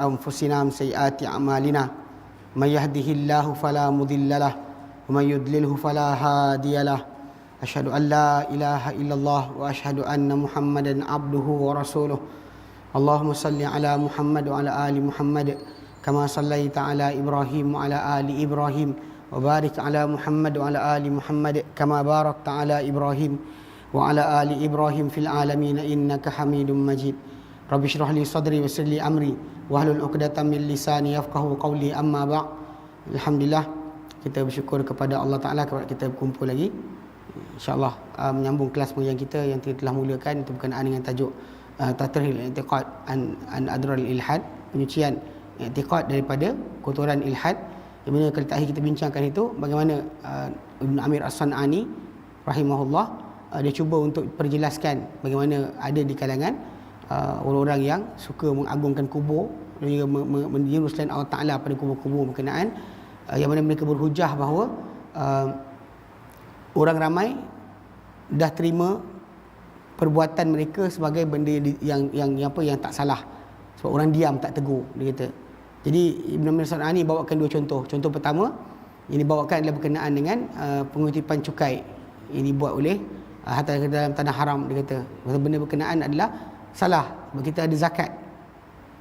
أنفسنا ومن سيئات أعمالنا من يهده الله فلا مضل له ومن يضلله فلا هادي له أشهد أن لا إله إلا الله وأشهد أن محمدا عبده ورسوله اللهم صل على محمد وعلى آل محمد كما صليت على إبراهيم وعلى آل إبراهيم وبارك على محمد وعلى آل محمد كما باركت على إبراهيم وعلى آل إبراهيم في العالمين إنك حميد مجيد رب اشرح لي صدري ويسر لي أمري واحلل عقدة من لساني يفقهوا قولي أما بعد. Alhamdulillah, kita bersyukur kepada Allah Ta'ala kerana kita berkumpul lagi, InsyaAllah menyambung kelas yang kita yang kita telah mulakan. Itu berkenaan dengan tajuk Tathhirul I'tiqad an Adrar Ilhad, penyucian i'tiqad daripada kotoran ilhad. Yang mana kali terakhir kita bincangkan itu bagaimana Ibn Amir As-San'ani rahimahullah dia cuba untuk perjelaskan bagaimana ada di kalangan orang-orang yang suka mengagungkan kubur dan juga menyeru selain Allah Ta'ala pada kubur-kubur berkenaan, yang mana mereka berhujah bahawa orang ramai dah terima perbuatan mereka sebagai benda yang tak salah, sebab orang diam tak tegur, dia kata. Jadi Ibn Amir As-San'ani bawakan dua contoh. Contoh pertama yang dibawakan adalah berkenaan dengan pengutipan cukai yang dibuat oleh harta dalam tanah haram. Dia kata benda berkenaan adalah salah. Kita ada zakat,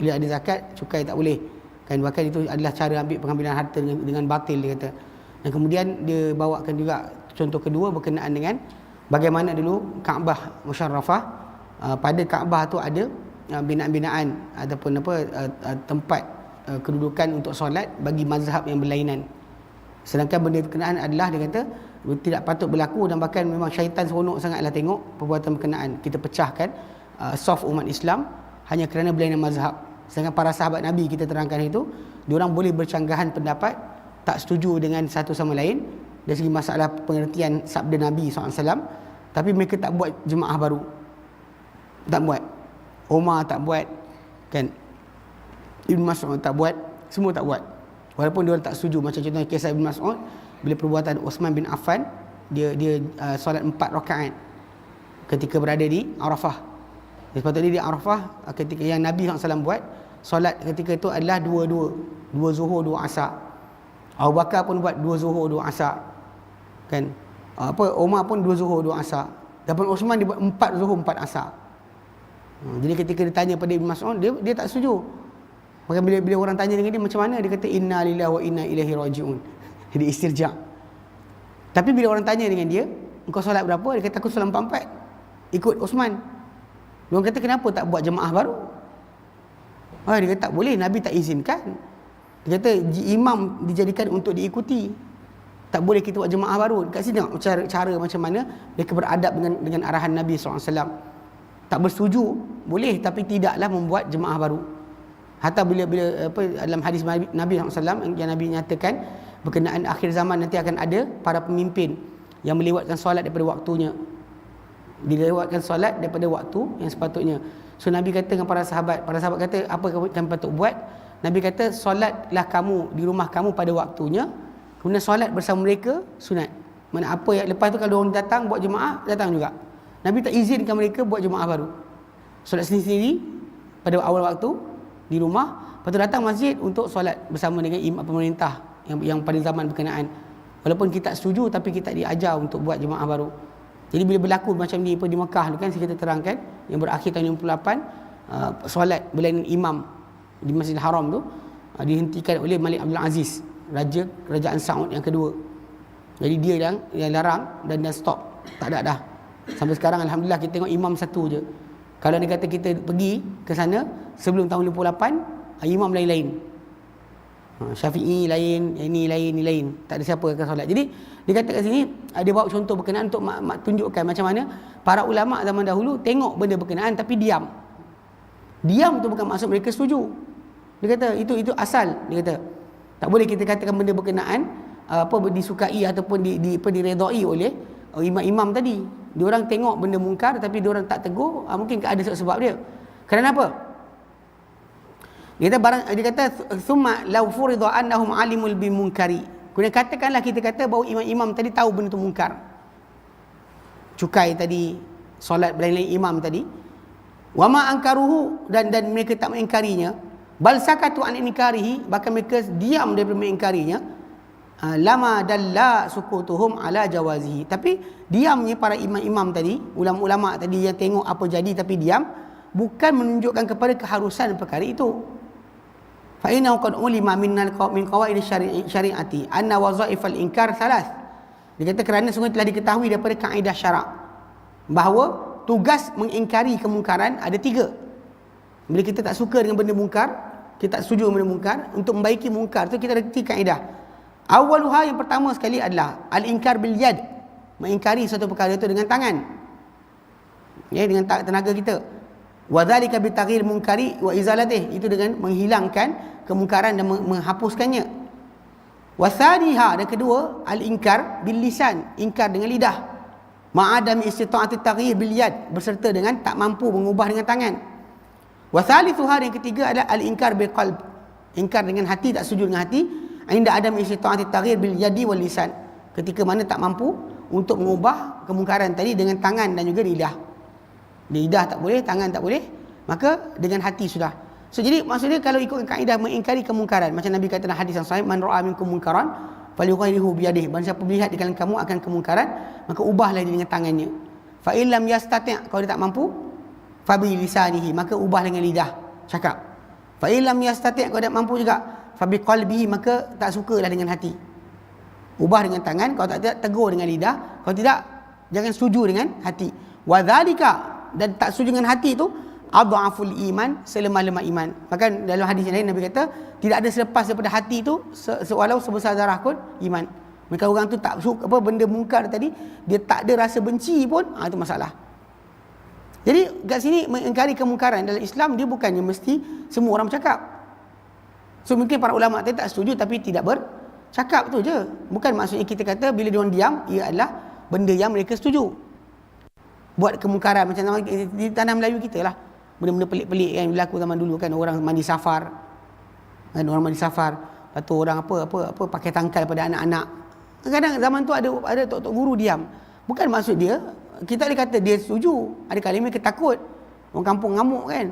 bila ada zakat, cukai tak boleh kan, bahkan itu adalah cara pengambilan harta dengan batil, dia kata. Dan kemudian dia bawakan juga contoh kedua berkenaan dengan bagaimana dulu Kaabah Musyarrafah, pada Kaabah tu ada binaan-binaan ataupun tempat kedudukan untuk solat bagi mazhab yang berlainan. Sedangkan benda berkenaan adalah, dia kata, tidak patut berlaku, dan bahkan memang syaitan seronok sangatlah tengok perbuatan berkenaan. Kita pecahkan saf umat Islam hanya kerana berlainan mazhab. Sedangkan para sahabat Nabi, kita terangkan itu, diorang boleh bercanggahan pendapat, tak setuju dengan satu sama lain dari segi masalah pengertian sabda Nabi SAW, tapi mereka tak buat jemaah baru, tak buat. Umar tak buat kan, Ibn Mas'ud tak buat, semua tak buat, walaupun diorang tak setuju. Macam contohnya kisah Ibn Mas'ud bila perbuatan Uthman bin Affan, dia solat 4 rakaat ketika berada di Arafah. Sepatutnya di Arafah, ketika yang Nabi SAW buat solat ketika itu adalah dua zuhur, 2 asar. Abu Bakar pun buat 2 zuhur, 2 asar kan. Umar pun 2 zuhur, 2 asar. Dan Uthman dia buat 4 zuhur, 4 asar. Jadi ketika ditanya pada Ibn Mas'ud, dia tak setuju. Maka bila orang tanya dengan dia macam mana, dia kata inna lillahi wa inna ilaihi raji'un. Jadi istirja'. Tapi bila orang tanya dengan dia, engkau solat berapa? Dia kata aku solat 4 ikut Uthman. Dia orang kata kenapa tak buat jemaah baru? Dia kata tak boleh, Nabi tak izinkan. Dia kata imam dijadikan untuk diikuti, tak boleh kita buat jemaah baru. Kat sini tengok cara macam mana mereka beradab dengan arahan Nabi SAW. Tak bersetuju boleh, tapi tidaklah membuat jemaah baru. Hatta bila dalam hadis Nabi SAW yang Nabi nyatakan berkenaan akhir zaman nanti akan ada para pemimpin yang melewatkan solat daripada waktunya, dilewatkan solat daripada waktu yang sepatutnya. So Nabi kata dengan para sahabat kata apa kami patut buat? Nabi kata solatlah kamu di rumah kamu pada waktunya, kemudian solat bersama mereka sunat. Mana apa yang lepas tu kalau orang datang buat jemaah, datang juga. Nabi tak izinkan mereka buat jemaah baru. Solat sendiri-sendiri pada awal waktu di rumah, lepas tu datang masjid untuk solat bersama dengan imam pemerintah yang pada zaman berkenaan. Walaupun kita tak setuju, tapi kita diajar untuk buat jemaah baru. Jadi bila berlaku macam ni di Mekah tu kan, kita terangkan yang berakhir tahun 58, solat berlainan imam di Masjidil Haram tu dihentikan oleh Malik Abdul Aziz, raja kerajaan Saud yang kedua. Jadi dia yang larang dan stop, tak ada dah. Sampai sekarang alhamdulillah kita tengok imam satu je. Kalau dia kata kita pergi ke sana sebelum tahun 58, imam lain-lain. Syafi'i lain, ini lain, tak ada siapa akan solat. Jadi dia kata kat sini, dia bawa contoh berkenaan untuk tunjukkan macam mana para ulama zaman dahulu tengok benda berkenaan tapi diam. Diam tu bukan maksud mereka setuju. Dia kata itu asal. Dia kata tak boleh kita katakan benda berkenaan disukai ataupun diredai oleh imam-imam tadi. Diorang tengok benda mungkar tapi diorang tak tegur, mungkin ada sebab dia. Kerana apa? Dia kata summa law furida annahum alimul bimunkari. Kemudian katakanlah kita kata bahawa imam-imam tadi tahu benda itu mungkar. Cukai tadi, solat berlain-lain imam tadi. Wa ma ankaruhu, dan mereka tak mengingkarinya. Bal sakatu an inkarihi, bahkan mereka diam daripada mengingkarinya. Lama dalla sukutuhum ala jawazihi. Tapi diamnya para imam-imam tadi, ulama-ulama tadi yang tengok apa jadi tapi diam, bukan menunjukkan kepada keharusan perkara itu. Fa innahu qad ulima min qawaid syariati anna wazaif al-inkar thalath. Dia kata kerana sungguh telah diketahui daripada kaedah syarak bahawa tugas mengingkari kemungkaran ada 3. Bila kita tak suka dengan benda mungkar, kita tak setuju dengan benda mungkar, untuk membaiki mungkar tu kita ada 3 kaedah. Awaluha, yang pertama sekali adalah al-inkar bil yad, mengingkari satu perkara itu dengan tangan, ya, dengan tenaga kita. Wa dzalika bi taghyir munkari wa izalatih, itu dengan menghilangkan kemungkaran dan menghapuskannya. Wa thaniha, dan kedua al-inkar bil lisan, ingkar dengan lidah, ma'adami istita'ati taghyir bil yad, berserta dengan tak mampu mengubah dengan tangan. Wa thalithuha, yang ketiga adalah al-inkar bil qalb, ingkar dengan hati, tak setuju dengan hati, inda adam istita'ati taghyir bil yadi wal lisan, ketika mana tak mampu untuk mengubah kemungkaran tadi dengan tangan dan juga lidah. Lidah tak boleh, tangan tak boleh, maka dengan hati sudah. So jadi maksudnya kalau ikut kaedah mengingkari kemungkaran, macam Nabi kata dalam hadis yang sahih, man ra'a minkum munkaran falyughayyirhu bi yadihi, barang siapa melihat di kalangan kamu akan kemungkaran, maka ubahlah dia dengan tangannya. Fa in lam yastati', kalau dia tak mampu, fa bi lisanihi, maka ubah dengan lidah, cakap. Fa in lam yastati', kalau dia tak mampu juga, fa bi qalbihi, maka tak sukalah dengan hati, ubah dengan tangan. Kalau tak tegur dengan lidah, kalau tidak jangan setuju dengan hati. Wa dzalika, dan tak setuju dengan hati itu adhaful iman, selemah-lemah iman. Bahkan dalam hadis yang lain Nabi kata tidak ada selepas daripada hati itu walau sebesar darah pun iman. Maka orang tu tak suka apa benda mungkar tadi, dia tak ada rasa benci pun, itu masalah. Jadi kat sini mengingkari kemungkaran dalam Islam, dia bukannya mesti semua orang bercakap. So mungkin para ulama tadi tak setuju tapi tidak bercakap tu je. Bukan maksudnya kita kata bila dia orang diam, ia adalah benda yang mereka setuju. Buat kemungkaran macam di tanah Melayu kita lah, benda-benda pelik-pelik yang berlaku zaman dulu kan, orang mandi safar, kan, orang mandi safar, lepas tu orang apa pakai tangkal pada anak-anak. Kadang-kadang zaman tu ada tok-tok guru diam. Bukan maksud dia, kita boleh kata dia setuju, ada kali mereka takut, orang kampung ngamuk kan.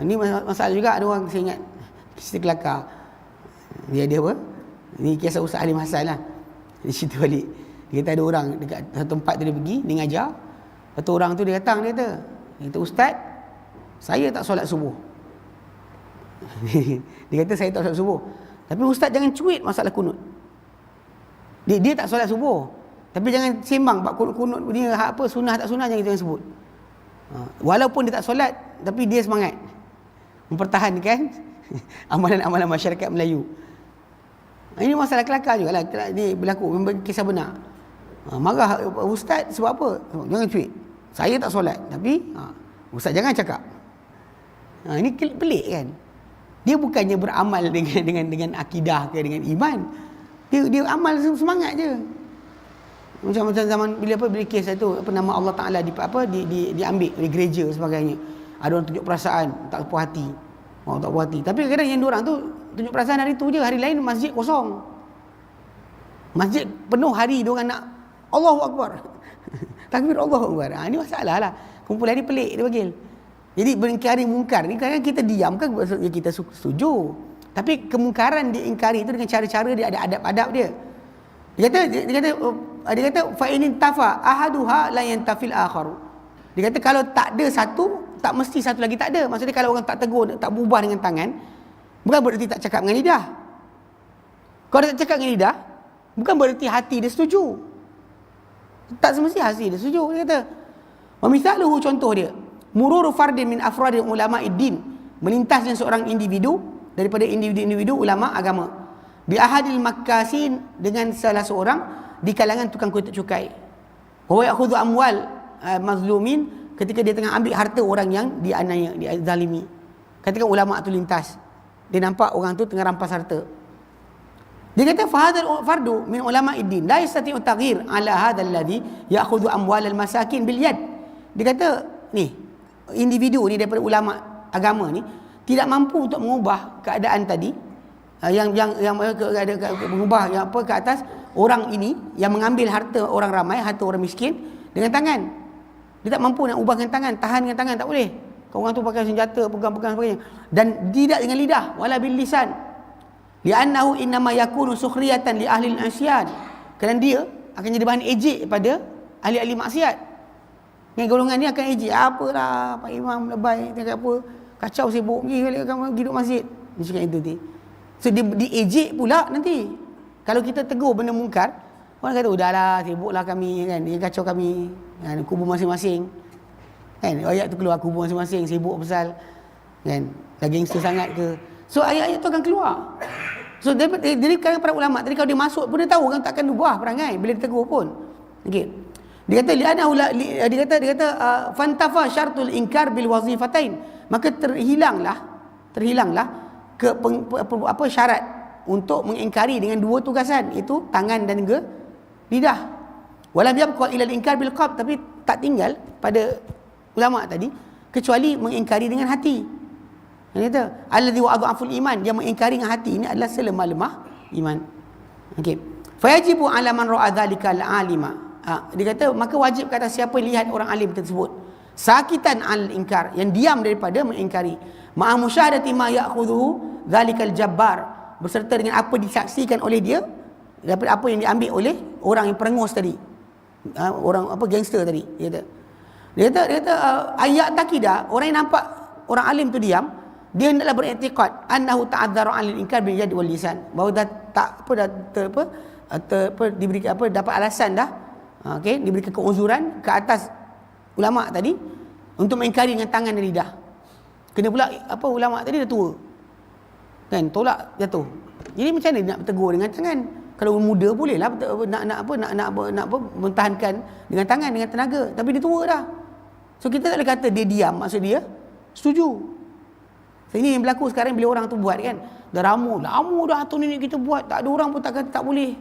Ini masalah juga. Ada orang, saya ingat cerita kelakar, dia ada apa, ni kisah Ustaz Halim Hassan lah, di situ balik. Dia kata ada orang dekat satu tempat tu, dia pergi, dia ngajar. Lepas tu orang tu dia datang, dia kata Ustaz, saya tak solat subuh. Dia kata saya tak solat subuh, tapi Ustaz jangan cuit masalah kunut. Dia tak solat subuh, tapi jangan sembang bab kunut ni apa, sunnah tak sunnah, jangan sebut. Walaupun dia tak solat, tapi dia semangat mempertahankan amalan-amalan masyarakat Melayu. Ini masalah kelakar juga lah, ni berlaku, kisah benar. Marah Ustaz sebab apa? Jangan cuit. Saya tak solat, tapi Ustaz jangan cakap. Ini pelik kan? Dia bukannya beramal dengan akidah ke dengan iman. Dia amal semangat je. Macam zaman bila kes itu, apa nama Allah Taala diambil oleh gereja sebagainya. Ada orang tunjuk perasaan tak puas hati. Orang tak puas hati. Tapi kadang-kadang yang diorang tu tunjuk perasaan hari tu je, hari lain masjid kosong. Masjid penuh hari diorang nak Allahu Akbar. Takbir Allahu Akbar. Ini masalah lah. Kumpulan ni pelik dia panggil. Jadi mengingkari mungkar ni kadang kita diam kan maksudnya kita setuju. Tapi kemungkaran diingkari itu dengan cara-cara dia, ada adab-adab dia. Dia kata fa in tafa ahaduha la yantafil akharu. Dia kata kalau tak ada satu, tak mesti satu lagi tak ada. Maksudnya kalau orang tak tegur, tak berubah dengan tangan, bukan berarti tak cakap dengan lidah. Kalau dia tak cakap dengan lidah, bukan berarti hati dia setuju. Tak semestinya hati dia setuju. Dia kata wa mithaluhu, contoh dia, mururu fardin min afradi ulama'id din, melintasnya seorang individu daripada individu-individu ulama agama, bi ahadil makkasin, dengan salah seorang di kalangan tukang kutip cukai, wa ya'khudhu amwal mazlumin, ketika dia tengah ambil harta orang yang dianiaya, dizalimi. Ketika ulama tu lintas, dia nampak orang tu tengah rampas harta. Dia kata fahadal fardu min ulama'id din la yastati'u taghyir ala hadzal ladzi ya'khudhu amwal al-masakin bil yad. Dia kata ni individu ni daripada ulama agama ni tidak mampu untuk mengubah keadaan tadi, yang mengubah yang apa ke atas orang ini yang mengambil harta orang ramai, harta orang miskin dengan tangan. Dia tak mampu nak ubah dengan tangan, tahan dengan tangan tak boleh. Orang tu pakai senjata, pegang-pegang sebagainya. Dan tidak dengan lidah, wala bil lisan. Li'annahu innama yakunu sukhriyatan li ahli al-asyan. Kerana dia akan jadi bahan ejek pada ahli-ahli maksiat. Yang golongan ni akan ejek, apalah Pak Imam lebay, cakap apa, kacau sibuk pergi balik duduk masjid. Dia cakap itu nanti. So dia diejek pula nanti. Kalau kita tegur benda mungkar, orang kata udahlah, sibuklah kami kan, dia kacau kami kan, kubur masing-masing. Kan ayat tu keluar, kubur masing-masing sibuk pasal kan dah gangster sangat ke. So ayat-ayat tu akan keluar. So dari kalangan para ulama tadi, kalau dia masuk pun dia tahu kan takkan ubah perangai bila ditegur pun. Okey. Dia kata dia kata fantafa syartul inkar bil wazifatain. Maka terhilanglah apa syarat untuk mengingkari dengan dua tugasan, itu tangan dan juga lidah. Walam yabqa ila al-inkar bil qalb, tapi tak tinggal pada ulama tadi kecuali mengingkari dengan hati. Dia kata alladhi wa adhaful iman, dia mengingkari dengan hati ini adalah selemah-lemah iman. Okey. Fayajibu ala man ra'a dhalika al-alima. Dia kata maka wajib kata siapa lihat orang alim tersebut sakitan al-inkar, yang diam daripada mengingkari, ma'a musyahadati ma ya'khudhu dhalikal jabbar, berserta dengan apa disaksikan oleh dia daripada apa yang diambil oleh orang yang perengus tadi, orang apa gangster tadi. Dia kata ayat takidah, orang yang nampak orang alim tu diam, dia hendaklah beriktikad annahu ta'adzzaru 'anil inkar bil yad wal lisan, bahawa dah tak diberi dapat alasan dah, okey, diberikan keuzuran ke atas ulama tadi untuk mengingkari dengan tangan dan lidah. Kena pula apa ulama tadi dah tua kan, tolak jatuh. Jadi macam mana nak bertegur dengan tangan? Kalau muda bolehlah nak mempertahankan dengan tangan, dengan tenaga, tapi dia tua dah. So kita tak boleh kata dia diam maksud dia setuju. So, ini yang berlaku sekarang bila orang tu buat kan, dah lama dah atuk nenek kita buat, tak ada orang pun tak kata tak boleh.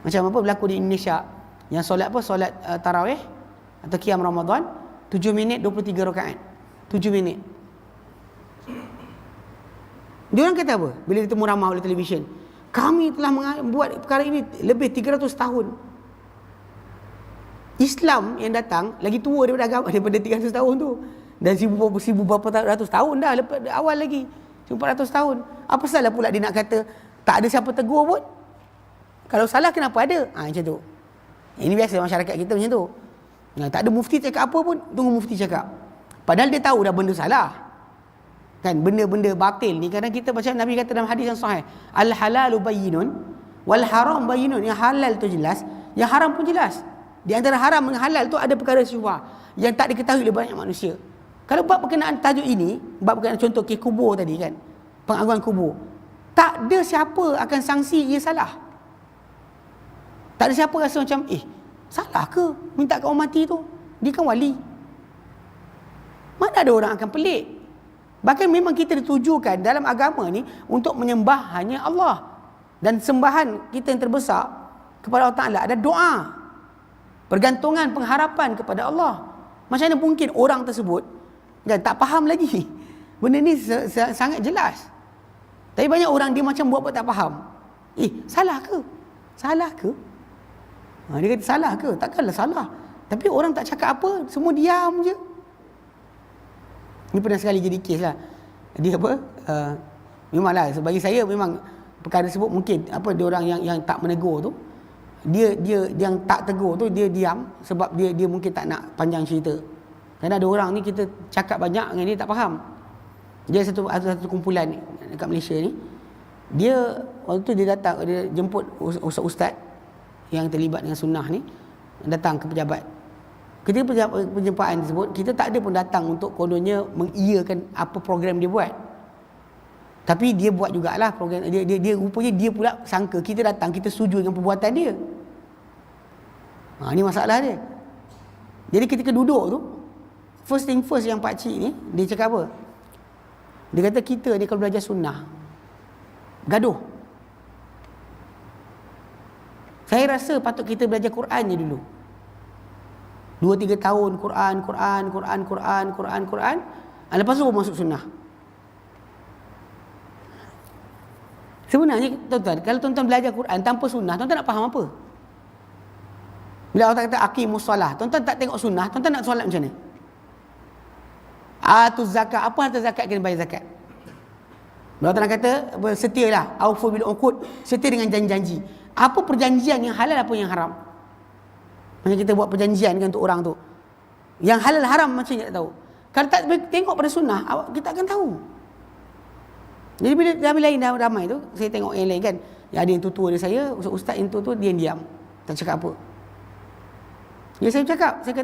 Macam apa berlaku di Indonesia yang solat tarawih atau qiyam Ramadan 7 minit 23 rakaat. 7 minit. Dia orang kata apa bila ditemu ramai oleh televisyen? Kami telah membuat perkara ini lebih 300 tahun. Islam yang datang lagi tua daripada agama, daripada 300 tahun tu. Dan 1000 berapa ratus tahun dah lepas awal lagi. 1400 tahun. Apa salah pula dia nak kata tak ada siapa tegur pun? Kalau salah kenapa ada? Macam tu. Ini biasa masyarakat kita macam tu. Tak ada mufti cakap apa pun, tunggu mufti cakap. Padahal dia tahu dah benda salah. Kan benda-benda batil ni kadang kita macam Nabi kata dalam hadis yang sahih, al halalu bayyinun wal haram bayyinun. Yang halal tu jelas, yang haram pun jelas. Di antara haram dengan halal tu ada perkara syubhah yang tak diketahui oleh banyak manusia. Kalau bab berkenaan tajuk ini, bab berkenaan contoh ke kubur tadi kan, pengagungan kubur, tak ada siapa akan sangsi ia salah. Tak ada siapa rasa macam salah ke minta kau mati tu, dia kan wali. Mana ada orang akan pelik. Bahkan memang kita ditujukan dalam agama ni untuk menyembah hanya Allah. Dan sembahan kita yang terbesar kepada Allah Ta'ala ada doa, pergantungan, pengharapan kepada Allah. Macam mana mungkin orang tersebut tak faham lagi benda ni sangat jelas. Tapi banyak orang dia macam buat tak faham. Salah ke? Salah ke? Dia kata salah ke? Takkanlah salah. Tapi orang tak cakap apa, semua diam je. Ini pernah sekali jadi kes lah. Dia apa? Memanglah bagi saya memang perkara tersebut mungkin apa dia orang yang tak menegur tu, dia yang tak tegur tu dia diam sebab dia mungkin tak nak panjang cerita. Kerana ada orang ni kita cakap banyak dengan dia tak faham. Dia satu kumpulan dekat Malaysia ni. Dia waktu tu dia datang, dia jemput ustaz yang terlibat dengan sunnah ni datang ke pejabat. Ketika perjumpaan tersebut, kita tak ada pun datang untuk kononnya mengiyakan apa program dia buat. Tapi dia buat jugalah program dia rupanya dia pula sangka kita datang kita setuju dengan perbuatan dia. Ini masalah dia. Jadi ketika duduk tu, first thing first yang pak cik ni dia cakap apa? Dia kata kita ni kalau belajar sunnah gaduh. Saya rasa patut kita belajar Quran je dulu. 2-3 tahun Quran. Lepas tu masuk sunnah. Sebenarnya tuan-tuan, kalau tuan-tuan belajar Quran tanpa sunnah, tuan-tuan nak faham apa? Bila Allah kata aqimus solah, tuan-tuan tak tengok sunnah, tuan-tuan nak solat macam mana? Atuz zakat. Apa harta zakat? Kena bayar zakat. Allah Ta'ala kata, setialah, aufu bil uqud, setia dengan janji-janji. Apa perjanjian yang halal, apa yang haram? Macam kita buat perjanjian kan untuk orang tu. Yang halal haram macam kita tak tahu. Kalau tak tengok pada sunnah, kita akan tahu. Jadi bila lain dah ramai tu, saya tengok yang lain kan, ada yang tua dia saya, ustaz yang tua dia diam. Tak cakap apa. Ya saya cakap, saya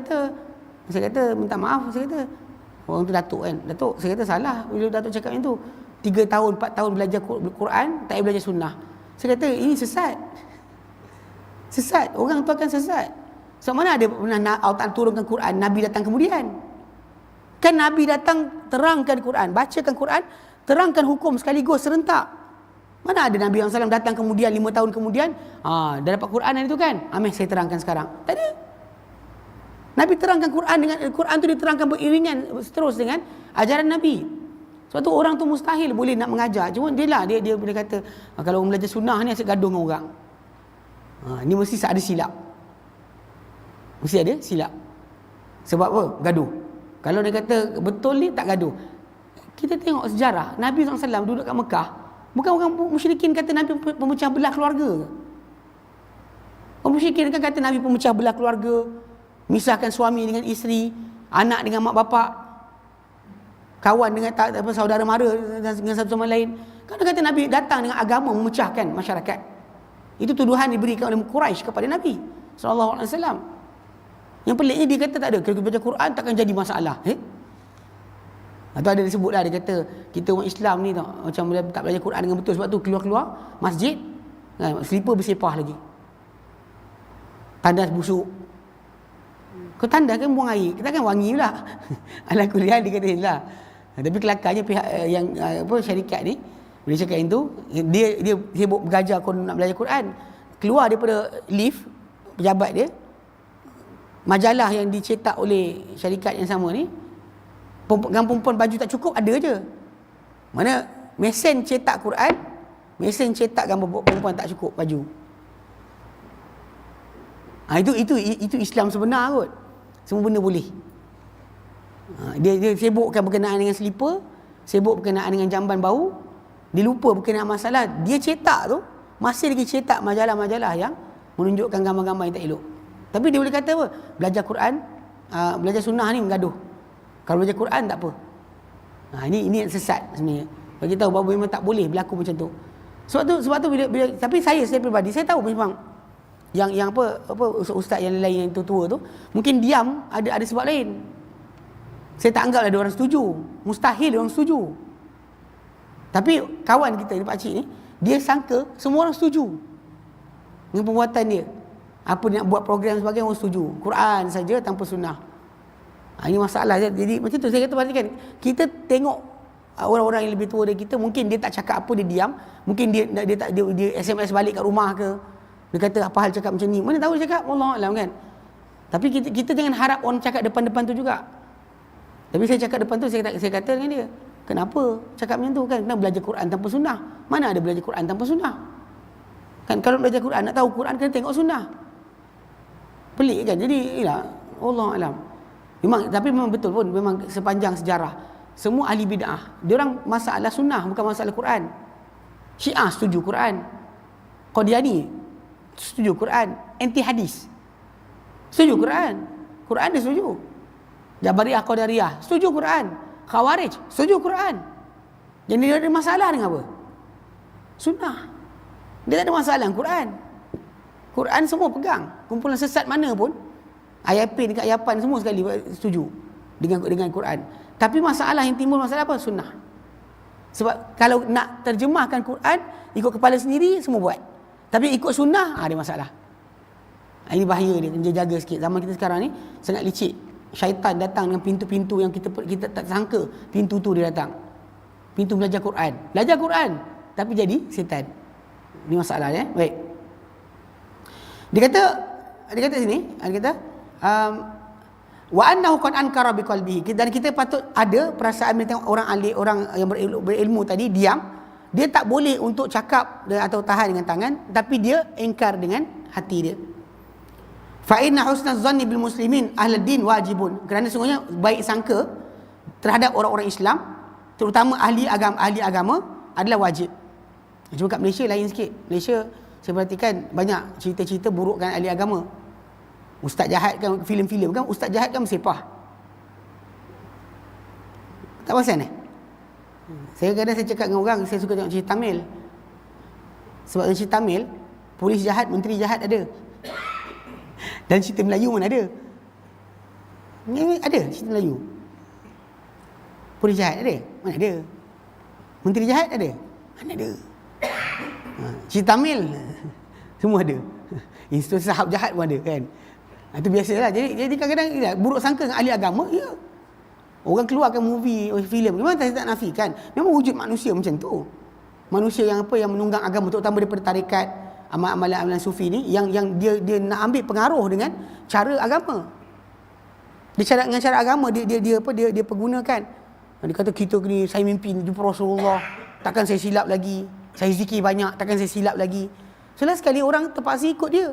kata minta maaf, saya kata orang tu datuk kan. Datuk, saya kata salah bila datuk cakap yang tu. 3 tahun, 4 tahun belajar Quran, tak payah belajar sunnah. Saya kata ini sesat. Sesat, orang tu akan sesat. So mana ada pernah Allah Ta'ala turunkan Quran, Nabi datang kemudian. Kan Nabi datang terangkan Quran, bacakan Quran, terangkan hukum sekaligus serentak. Mana ada Nabi SAW datang kemudian 5 tahun kemudian, dah dapat Quran itu kan? Ameh saya terangkan sekarang. Tak ada. Nabi terangkan Quran, dengan Quran tu diterangkan beriringan terus dengan ajaran Nabi. Sebab tu orang tu mustahil boleh nak mengajar. Cuma dia boleh kata kalau orang belajar sunnah ni asyik gaduh dengan orang. Ni mesti ada silap. Mesti ada silap. Sebab apa? Gaduh. Kalau dia kata betul ni tak gaduh. Kita tengok sejarah Nabi SAW duduk kat Mekah. Bukan orang musyrikin kata Nabi pemecah belah keluarga. Orang musyrikin kan kata Nabi pemecah belah keluarga, misahkan suami dengan isteri, anak dengan mak bapak, kawan dengan saudara mara dengan satu sama lain. Kan dia kata Nabi datang dengan agama memecahkan masyarakat. Itu tuduhan diberikan oleh Quraisy kepada Nabi sallallahu alaihi wasallam. Yang peliknya dia kata tak ada, kalau baca Quran takkan jadi masalah. Atau ada disebut lah, dia kata kita orang Islam ni tau, macam tak belajar Quran dengan betul, sebab tu keluar-keluar masjid kan, selipar bersepah lagi, tandas busuk. Kau tandas kan buang air, kita kan wangi pula. Ala kuliah dia kata lah. Tapi kelakarnya pihak yang syarikat ni bila cakap itu, dia sibuk mengajar kau nak belajar Quran, keluar daripada lift pejabat dia, majalah yang dicetak oleh syarikat yang sama ni, gambar perempuan baju tak cukup ada je. Mana mesin cetak Quran, mesin cetak gambar perempuan tak cukup baju. Itu Islam sebenar kot. Semua benda boleh. Dia sibukkan berkenaan dengan selipar, sibuk berkenaan dengan jamban bau, dia lupa berkenaan masalah. Dia cetak tu masih lagi cetak majalah-majalah yang menunjukkan gambar-gambar yang tak elok. Tapi dia boleh kata apa? Belajar Quran, belajar sunnah ni menggaduh. Kalau belajar Quran tak apa. Ini yang sesat sebenarnya. Bagi tahu bahawa memang tak boleh berlaku macam tu. Sebab tu bila tapi saya peribadi saya tahu memang yang apa ustaz yang lain yang tua tu mungkin diam ada sebab lain. Saya tak anggaplah ada orang setuju. Mustahil orang setuju. Tapi kawan kita ni Pak Cik ni, dia sangka semua orang setuju dengan perbuatan dia. Apa dia nak buat program sebagai orang setuju. Quran saja tanpa sunnah. Ini masalah. Jadi macam tu saya kata perhatikan. Kita tengok orang-orang yang lebih tua dari kita, mungkin dia tak cakap apa, dia diam. Mungkin dia SMS balik kat rumah ke. Dia kata apa hal cakap macam ni. Mana tahu dia cakap, wallahualam kan. Tapi kita jangan harap orang cakap depan-depan tu juga. Tapi saya cakap depan tu, saya kata dengan dia, kenapa cakap macam tu kan? Kenapa belajar Quran tanpa sunnah? Mana ada belajar Quran tanpa sunnah? Kan kalau belajar Quran, nak tahu Quran kena tengok sunnah. Pelik kan? Jadi ialah wallahualam. Tapi memang betul pun, memang sepanjang sejarah semua ahli bid'ah, diorang masalah sunnah bukan masalah Quran. Syiah setuju Quran, Qadiani setuju Quran, anti hadis setuju Quran, Quran dia setuju. Jabariyah Qadariyah setuju Quran, Khawarij setuju Quran. Jadi dia ada masalah dengan apa? Sunnah. Dia tak ada masalah dengan Quran. Quran semua pegang. Kumpulan sesat mana pun, IAP dekat Yapan semua sekali setuju dengan Quran. Tapi masalah yang timbul masalah apa? Sunnah. Sebab kalau nak terjemahkan Quran ikut kepala sendiri semua buat. Tapi ikut sunnah ada masalah. Ini bahaya dia, kena jaga sikit. Zaman kita sekarang ni sangat licik. Syaitan datang dengan pintu-pintu yang kita tak sangka pintu tu dia datang. Pintu belajar Quran. Belajar Quran tapi jadi setan. Ini masalah ya. Baik. Dia kata sini, dia kata wa annahu qad ankara biqalbihi, dan kita patut ada perasaan bila tengok orang ahli, orang yang berilmu tadi diam, dia tak boleh untuk cakap atau tahan dengan tangan, tapi dia ingkar dengan hati dia. Fa inna husnaz zanni bil muslimin ahlad din wajibun, kerana sungguhnya baik sangka terhadap orang-orang Islam, terutama ahli agama adalah wajib. Cuma kat Malaysia lain sikit. Malaysia saya perhatikan banyak cerita-cerita burukkan ahli agama. Ustaz jahat kan, filem-filem kan, ustaz jahat kan bersepah. Tak perasan Saya kadang saya cakap dengan orang, saya suka tengok cerita Tamil. Sebab dalam cerita Tamil, polis jahat, menteri jahat ada. Dan cerita Melayu mana ada? Ni ada cerita Melayu. Polis jahat ada? Mana ada? Menteri jahat ada? Mana ada? Cerita Tamil semua ada. Institusi sahab jahat pun ada kan. Itu biasalah. Jadi kadang-kadang buruk sangka dengan ahli agama, ya. Orang keluarkan movie, filem, memang tak nafikan. Memang wujud manusia macam tu. Manusia yang menunggang agama, terutama daripada tarekat, amalan-amalan sufi ni, yang dia nak ambil pengaruh dengan cara agama. Dengan cara agama dia pergunakan. Dia kata kita ni, saya mimpi jumpa Rasulullah, takkan saya silap lagi. Saya zikir banyak, takkan saya silap lagi. Setelah sekali orang terpaksa ikut dia.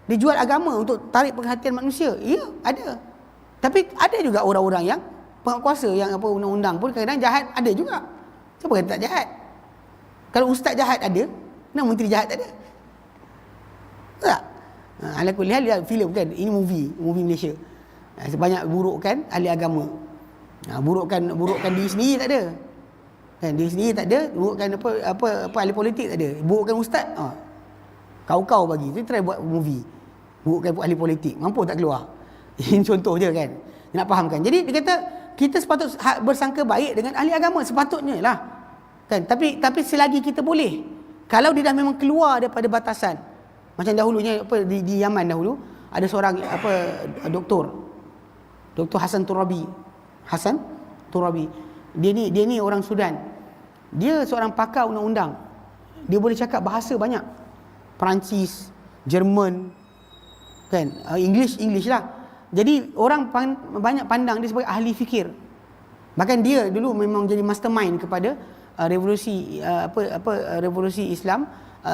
Dia jual agama untuk tarik perhatian manusia. Ya, ada. Tapi ada juga orang-orang yang penguasa, yang undang-undang pun kadang-kadang jahat, ada juga. Siapa kata tak jahat? Kalau ustaz jahat ada, kenapa menteri jahat tak ada? Tak? Ala kulli hal, lihat filem kan, ini movie Malaysia. Sebanyak burukkan ahli agama. Burukkan diri sendiri tak ada. Kan, diri sendiri tak ada, burukkan apa ahli politik tak ada. Burukkan ustaz, kau bagi. Tu try buat movie. Burukkan ahli politik, mampu tak keluar. Ini contoh je kan. Nak fahamkan. Jadi dia kata kita sepatut bersangka baik dengan ahli agama, sepatutnya lah. Kan? Tapi selagi kita boleh, kalau dia dah memang keluar daripada batasan, macam dahulunya di Yaman dahulu ada seorang Doktor Hasan Turabi. Dia ni orang Sudan. Dia seorang pakar undang-undang. Dia boleh cakap bahasa banyak. Perancis, Jerman, kan, English lah. Jadi orang banyak pandang dia sebagai ahli fikir. Bahkan dia dulu memang jadi mastermind kepada revolusi revolusi Islam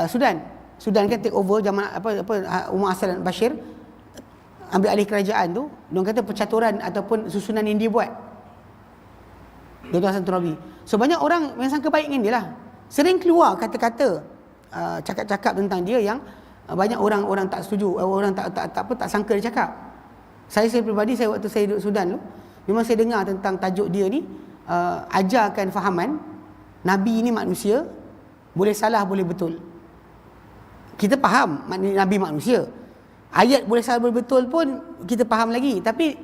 Sudan. Sudan kan take over zaman Umar Hassan Bashir ambil alih kerajaan tu. Dia kata percaturan ataupun susunan yang dia buat. Dr. Hasan Turabi. So banyak orang yang sangka baik dengan dia lah. Sering keluar kata-kata cakap-cakap tentang dia yang banyak orang tak setuju, orang tak sangka dia cakap. Saya pribadi, waktu saya duduk Sudan tu, memang saya dengar tentang tajuk dia ni, ajarkan fahaman Nabi ni manusia, boleh salah boleh betul. Kita faham Nabi manusia, ayat boleh salah boleh betul pun kita faham lagi. Tapi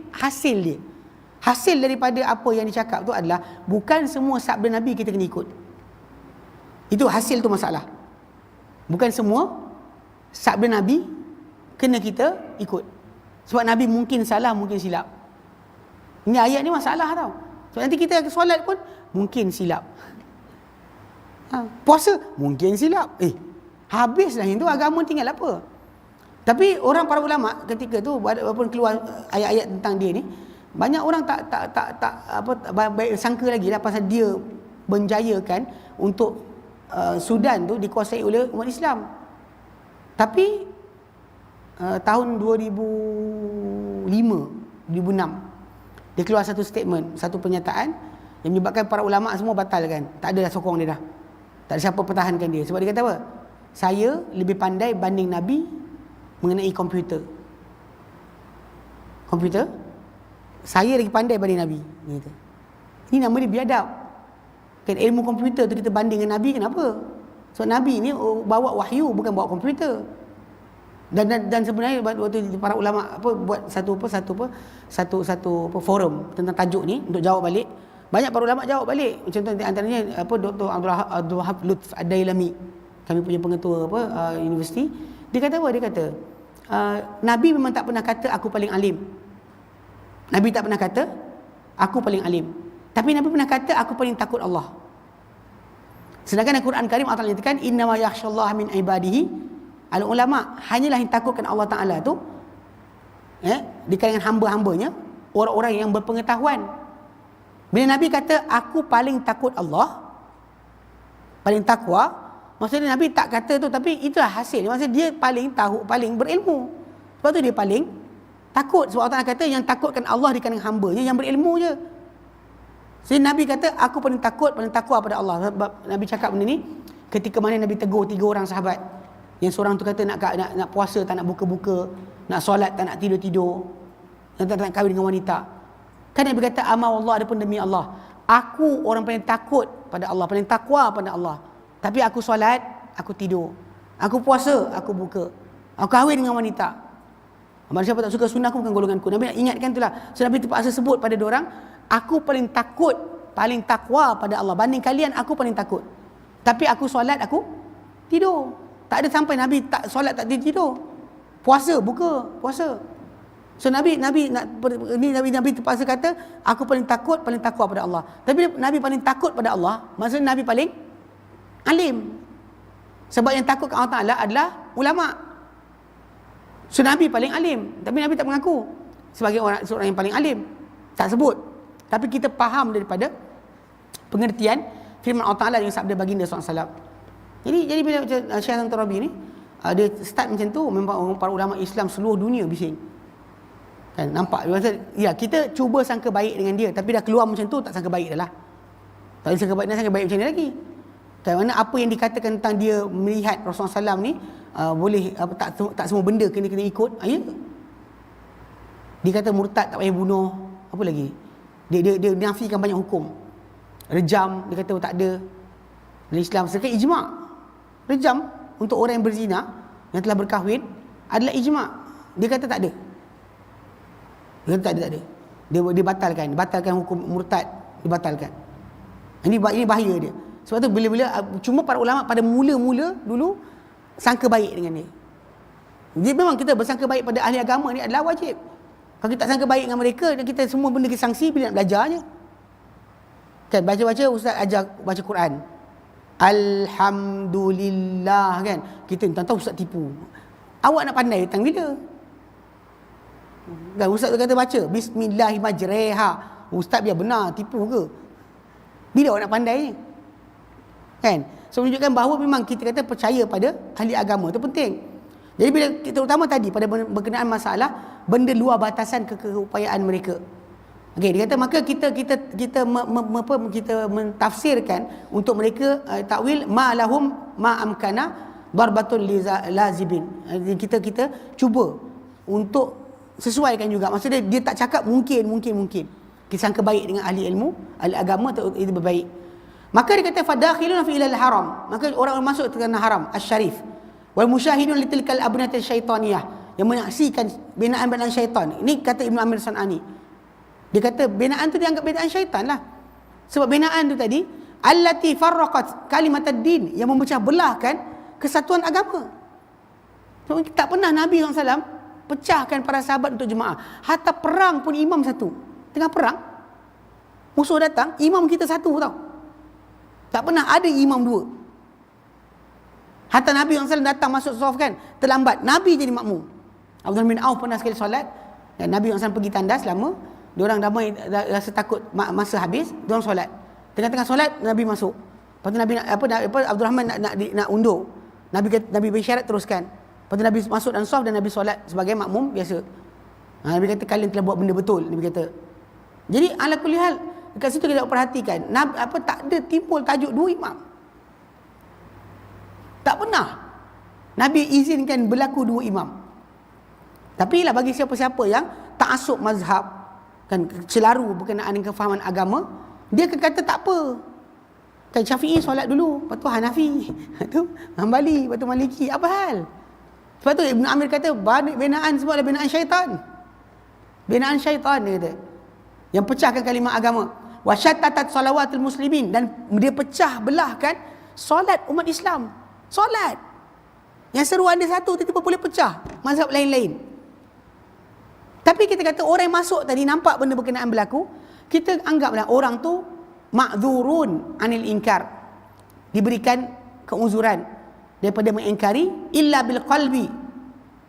hasil daripada apa yang dicakap tu adalah bukan semua sabda Nabi kita kena ikut. Itu hasil tu masalah. Bukan semua sabda Nabi kena kita ikut. Sebab Nabi mungkin salah, mungkin silap. Ini ayat ni masalah tau. Sebab nanti kita solat pun mungkin silap. Puasa mungkin silap. Habislah yang tu, agama tinggal apa? Tapi para ulama ketika tu walaupun keluar ayat-ayat tentang dia ni, banyak orang tak baik sangka lagi lah pasal dia menjayakan untuk Sudan tu dikuasai oleh umat Islam. Tapi tahun 2005, 2006 dia keluar satu statement, satu pernyataan yang menyebabkan para ulama semua batalkan. Tak ada dah sokong dia dah. Tak ada siapa pertahankan dia. Sebab dia kata apa? Saya lebih pandai banding Nabi mengenai komputer. Saya lagi pandai banding Nabi. Gitu. Ini nama dia biadab. Kan ilmu komputer tu kita banding dengan Nabi, kenapa? So Nabi ni bawa wahyu, bukan bawa komputer. Dan sebenarnya waktu para ulama buat satu forum tentang tajuk ni untuk jawab balik. Banyak para ulama jawab balik. Contoh antaranya Dr. Abdul Wahab Lutf Ad-Dailami, kami punya pengetua universiti. Dia kata apa? Dia kata Nabi memang tak pernah kata aku paling alim. Nabi tak pernah kata aku paling alim. Tapi Nabi pernah kata aku paling takut Allah. Sedangkan Al-Quran Karim Allah nyatakan innama yakhsyallaha min ibadihi al-ulama, hanyalah yang takutkan Allah Taala tu di kalangan hamba-hambanya orang-orang yang berpengetahuan. Bila Nabi kata aku paling takut Allah, paling takwa, maksudnya Nabi tak kata tu, tapi itulah hasil. Maksudnya dia paling tahu, paling berilmu. Sebab tu dia paling takut. Sebab Allah Taala kata yang takutkan Allah di kalangan hambanya yang berilmu je. So Nabi kata aku paling takwa pada Allah. Sebab Nabi cakap benda ni ketika mana Nabi tegur 3 orang sahabat. Yang seorang tu kata nak puasa tak nak buka-buka, nak solat tak nak tidur-tidur, yang tak nak kahwin dengan wanita. Kan Nabi kata amal Allah, adapun demi Allah, aku orang paling takut pada Allah, paling takwa pada Allah. Tapi aku solat, aku tidur. Aku puasa, aku buka. Aku kahwin dengan wanita. Barang siapa tak suka sunnah aku bukan golonganku. Nabi nak ingatkan itulah. So Nabi terpaksa sebut pada diorang, aku paling takut, paling takwa pada Allah. Banding kalian aku paling takut. Tapi aku solat, aku tidur. Tak ada sampai Nabi tak solat tak tidur. Puasa, buka, puasa. So Nabi terpaksa kata aku paling takut, paling takwa pada Allah. Tapi Nabi paling takut pada Allah, maksudnya Nabi paling alim. Sebab yang takut ke Allah Ta'ala adalah ulama. So Nabi paling alim, tapi Nabi tak mengaku sebagai seorang yang paling alim. Tak sebut. Tapi kita faham daripada pengertian firman Allah Ta'ala yang sabda baginda SAW. Jadi bila Syekh Hasan Turabi ni dia start macam tu, memang para ulama Islam seluruh dunia bising. Kan nampak ya, kita cuba sangka baik dengan dia, tapi dah keluar macam tu tak sangka baik dah lah. Tak sangka baik macam ni lagi. Kan mana apa yang dikatakan tentang dia melihat Rasulullah SAW ni boleh tak semua benda kena ikut. Ya. Dia kata murtad tak payah bunuh. Apa lagi? Dia nafikan banyak hukum. Rejam dia kata tak ada. Dalam Islam sekat ijma'. Rejam untuk orang yang berzina, yang telah berkahwin adalah ijma'. Dia kata tak ada. Dia kata tak ada. Dia batalkan hukum murtad, dibatalkan. Ini bahaya dia. Sebab tu bila cuma para ulama pada mula-mula dulu sangka baik dengan dia. Jadi memang kita bersangka baik pada ahli agama ni adalah wajib. Kalau kita tak sangka baik dengan mereka, dan kita semua benda kita sanksi bila nak belajarnya. Kan baca-baca ustaz ajar baca Quran. Alhamdulillah kan. Kita tahu ustaz tipu. Awak nak pandai tang bila? Kan ustaz tu kata baca bismillahirrahmanirrahim. Ustaz biar benar tipu ke? Bila awak nak pandainya? Kan? So menunjukkan bahawa memang kita kata percaya pada ahli agama tu penting. Jadi bila terutama tadi pada berkenaan masalah benda luar batasan keupayaan mereka. Okey, dia kata maka kita mentafsirkan untuk mereka takwil ma lahum ma amkana darbatul lazibin. Kita cuba untuk sesuaikan juga. Maksudnya dia tak cakap mungkin. Kita sangka baik dengan ahli ilmu, ahli agama itu berbaik. Maka dia kata fadakhiluna fi ilal haram. Maka orang masuk ke tanah haram asy-syarif. Wal musyahidun litilkal abnatil syaitaniyah, yang menyaksikan binaan-binaan syaitan. Ini kata Ibn Amir San'ani. Dia kata binaan tu dianggap binaan syaitan lah. Sebab binaan tu tadi allati farraqat kalimatad din, yang memecah belahkan kesatuan agama. So, tak pernah Nabi SAW pecahkan para sahabat untuk jemaah. Hatta perang pun imam satu. Tengah perang, musuh datang, imam kita satu tau. Tak pernah ada imam dua. Hatta Nabi SAW datang masuk saf kan, terlambat, Nabi jadi makmum. Abdurrahman bin Auf pernah sekali solat dan Nabi SAW pergi tandas lama. Diorang ramai rasa takut masa habis, diorang solat. Tengah-tengah solat Nabi masuk. Lepas tu Nabi Abdul Rahman nak undur. Nabi bersyarat teruskan. Lepas tu Nabi masuk dan saf dan Nabi solat sebagai makmum biasa. Nabi kata kalian telah buat benda betul, Nabi kata. Jadi ala kulli hal, dekat situ kita perhatikan tak ada timbul tajuk dua imam. Tak pernah Nabi izinkan berlaku dua imam. Tapi lah bagi siapa-siapa yang ta'assub mazhab, kan celaru berkenaan dengan kefahaman agama, dia akan kata tak apa. Kan Syafi'i solat dulu, lepas tu Hanafi, lepas tu Hanbali, lepas tu Maliki, apa hal? Sebab tu Ibn Amir kata binaan semua adalah binaan syaitan. Binaan syaitan dia kata, yang pecahkan kalimah agama. Wa syattatat salawatul muslimin, dan dia pecah belahkan solat umat Islam. Solat yang seruan dia satu tiba-tiba boleh pecah mazhab lain-lain. Tapi kita kata orang yang masuk tadi nampak benda berkenaan berlaku, kita anggaplah orang tu ma'dzurun anil inkar, diberikan keuzuran daripada mengingkari, illa bil qalbi,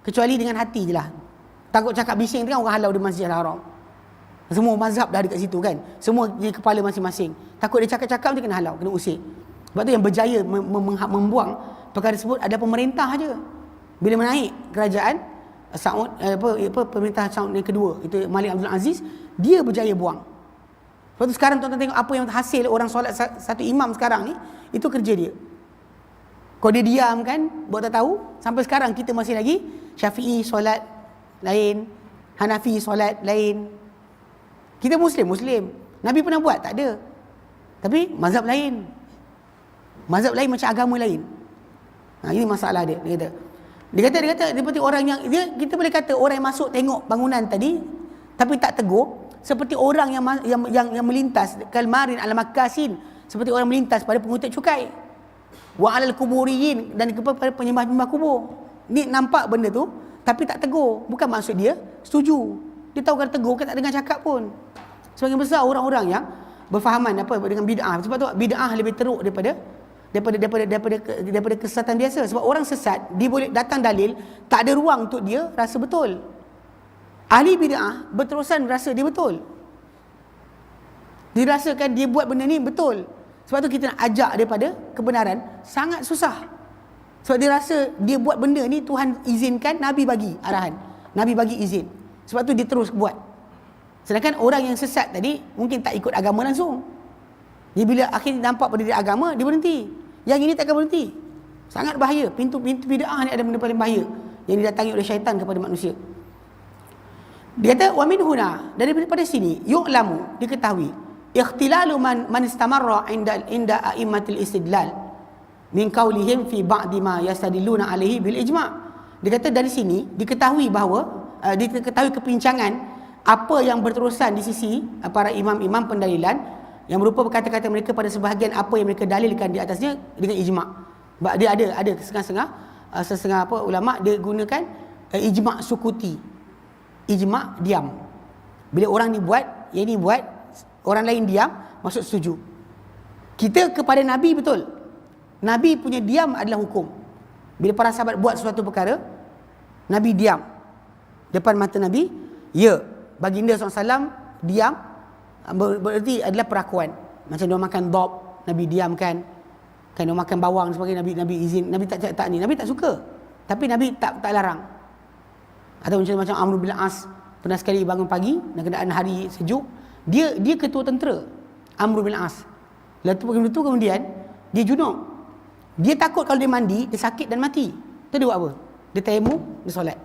kecuali dengan hati je lah. Takut cakap bising tu kan orang halau di Masjidil Haram. Semua mazhab dah dekat situ kan, semua di kepala masing-masing. Takut dia cakap-cakap dia kena halau, kena usir. Sebab tu yang berjaya membuang perkara tersebut adalah pemerintah aja. Bila menaik kerajaan Saud, pemerintah Saud yang kedua, itu Malik Abdul Aziz, dia berjaya buang. Sebab tu sekarang tuan-tuan tengok apa yang hasil orang solat satu imam sekarang ni, itu kerja dia. Kalau dia diam kan, buat tak tahu, sampai sekarang kita masih lagi Syafi'i solat lain, Hanafi solat lain. Kita Muslim. Nabi pernah buat? Tak ada. Tapi mazhab lain. Mazhab lain macam agama lain. Ini masalah dia. Dia kata seperti orang yang kita boleh kata orang yang masuk tengok bangunan tadi tapi tak tegur, seperti orang yang melintas kalmarin ala makasin, seperti orang melintas pada pengutit cukai. Wa alal kuburiyin, dan kepada penyembah-penyembah kubur. Ni nampak benda tu tapi tak tegur. Bukan maksud dia setuju. Dia tahu kalau tegur kan tak dengar cakap pun. Sebagian besar orang-orang yang berfahaman dengan bid'ah. Sebab tu bid'ah lebih teruk daripada kesesatan biasa. Sebab orang sesat, dia boleh datang dalil, tak ada ruang untuk dia rasa betul. Ahli bid'ah berterusan rasa dia betul. Dia rasakan dia buat benda ni betul. Sebab tu kita nak ajak daripada kebenaran sangat susah. Sebab dia rasa dia buat benda ni Tuhan izinkan, Nabi bagi arahan, Nabi bagi izin. Sebab tu dia terus buat. Sedangkan orang yang sesat tadi mungkin tak ikut agama langsung. Dia bila akhirnya nampak pada dia agama, dia berhenti. Yang ini takkan berhenti. Sangat bahaya. Pintu-pintu bid'ah ni ada benda paling bahaya yang didatangi oleh syaitan kepada manusia. Dia kata wa min huna, daripada sini yu'lamu, diketahui ikhtilalu man istamarra inda a'immatil istidlal min qaulihim fi ba'di ma yastadilluna alaihi bil ijma'. Dia kata dari sini diketahui bahawa diketahui kepincangan apa yang berterusan di sisi para imam-imam pendalilan yang berupa kata-kata mereka pada sebahagian apa yang mereka dalilkan di atasnya dengan ijma'. Dia ada setengah ulama dia gunakan ijma' sukuti, ijma' diam. Bila orang ni buat, yang ni buat, orang lain diam, maksud setuju. Kita kepada Nabi betul, Nabi punya diam adalah hukum. Bila para sahabat buat suatu perkara, Nabi diam depan mata Nabi, ya, baginda SAW diam, berarti adalah perakuan. Macam dia makan dob, Nabi diamkan. Kan dia makan bawang sebagainya, Nabi izin. Nabi tak ni, Nabi tak suka, tapi Nabi tak larang. Atau macam Amr bin As pernah sekali bangun pagi dalam keadaan hari sejuk, dia ketua tentera, Amr bin As. Lalu tu kemudian dia junub. Dia takut kalau dia mandi dia sakit dan mati. Tu dia buat apa? Dia tayamum, dia solat.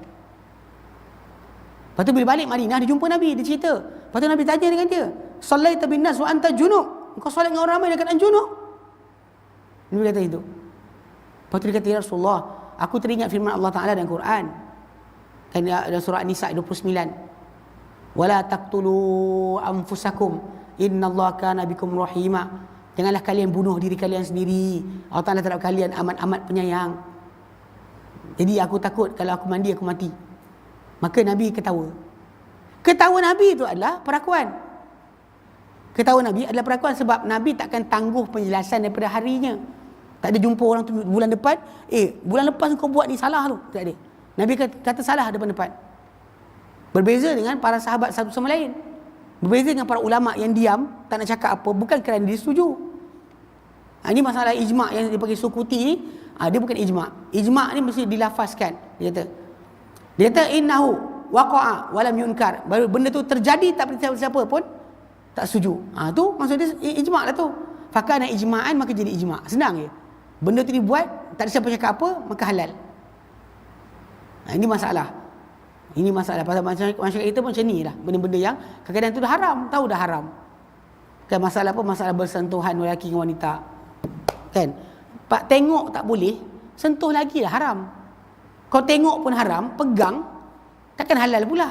Lepas tu bila balik Madinah dia jumpa Nabi, dia cerita. Lepas tu Nabi tanya dengan dia, "Sallaita bin nas wa anta junub?" Engkau solat dengan orang ramai dalam keadaan junub? Nabi kata itu. Lepas tu dia kata, "Ya Rasulullah, aku teringat firman Allah Taala dalam Quran." Kan dalam surah An-Nisa 29. "Wala taqtulu anfusakum innallaha kana bikum rahima." Janganlah kalian bunuh diri kalian sendiri. Allah Taala terhadap kalian amat-amat penyayang. Jadi aku takut kalau aku mandi aku mati. Maka Nabi ketawa. Ketawa Nabi itu adalah perakuan. Ketawa Nabi adalah perakuan sebab Nabi takkan tangguh penjelasan daripada harinya. Tak ada jumpa orang tu bulan depan, bulan lepas kau buat ni salah tu. Tak ada. Nabi kata salah depan-depan. Berbeza dengan para sahabat satu sama lain. Berbeza dengan para ulama yang diam, tak nak cakap apa, bukan kerana dia setuju. Ini masalah ijma' yang dipanggil sukuti ni, dia bukan ijma'. Ijma' ni mesti dilafazkan. Dia kata innahu waqa'a walam yunkar. Baru benda tu terjadi tak pada siapa pun tak setuju. Tu maksud dia ijma' lah tu. Fakana ijma'an, maka jadi ijma'. Senang je. Benda tu dibuat, tak ada siapa cakap apa, maka halal. Ini masalah. Ini masalah. Pasal masyarakat kita pun macam ni lah. Benda-benda yang kadang-kadang tu dah haram, tahu dah haram. Kan masalah apa? Masalah bersentuhan lelaki dengan wanita. Kan? Pak tengok tak boleh, sentuh lagi lah haram. Kau tengok pun haram, pegang takkan halal pula.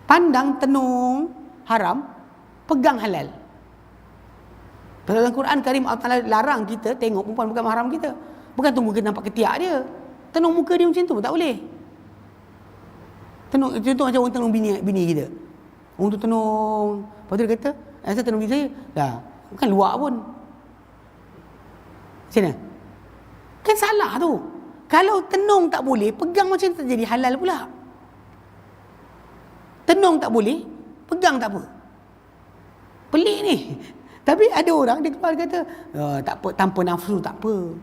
Pandang, tenung haram, pegang halal. Pasal dalam Quran Karim Allah Ta'ala larang kita tengok perempuan bukan mahram kita. Bukan tunggu kita nampak ketiak dia. Tenung muka dia macam tu tak boleh. Tenung contoh macam orang tenung bini kita. Orang tu tenung, lepas tu dia kata, "Saya tenung bini saya." Dah, bukan luak pun. Macam mana? Kan salah tu. Kalau tenung tak boleh, pegang macam tu jadi halal pula. Tenung tak boleh, pegang tak apa. Pelik ni. Tapi ada orang dia keluar kata, tak apa, tanpa nafsu tak apa.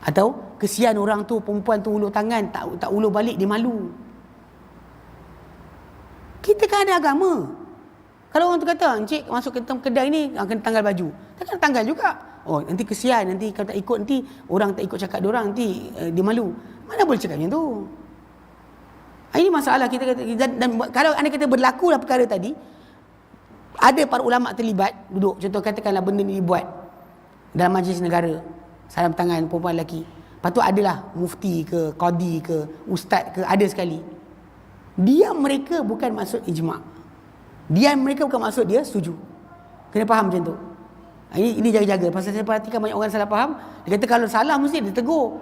Atau kesian orang tu, perempuan tu ulur tangan, tak ulur balik, dia malu. Kita kan ada agama. Kalau orang tu kata, encik masuk ke kedai ni akan tanggal baju. Takkan tanggal juga. Oh, nanti kesian, nanti kalau tak ikut nanti orang tak ikut cakap diorang, nanti dia malu. Mana boleh cakap macam tu? Ini masalah kita kata, dan kalau anda kata berlakulah perkara tadi, ada para ulama terlibat duduk, contoh katakanlah benda ni dibuat dalam majlis negara, salam tangan perempuan lelaki. Lepas tu adalah mufti ke, qadi ke, ustaz ke, ada sekali. Diam mereka bukan maksud ijma'. Diam mereka bukan maksud dia setuju. Kena faham macam tu. Ini jaga-jaga. Pasal saya perhatikan banyak orang salah faham. Dia kata kalau salah mesti dia tegur.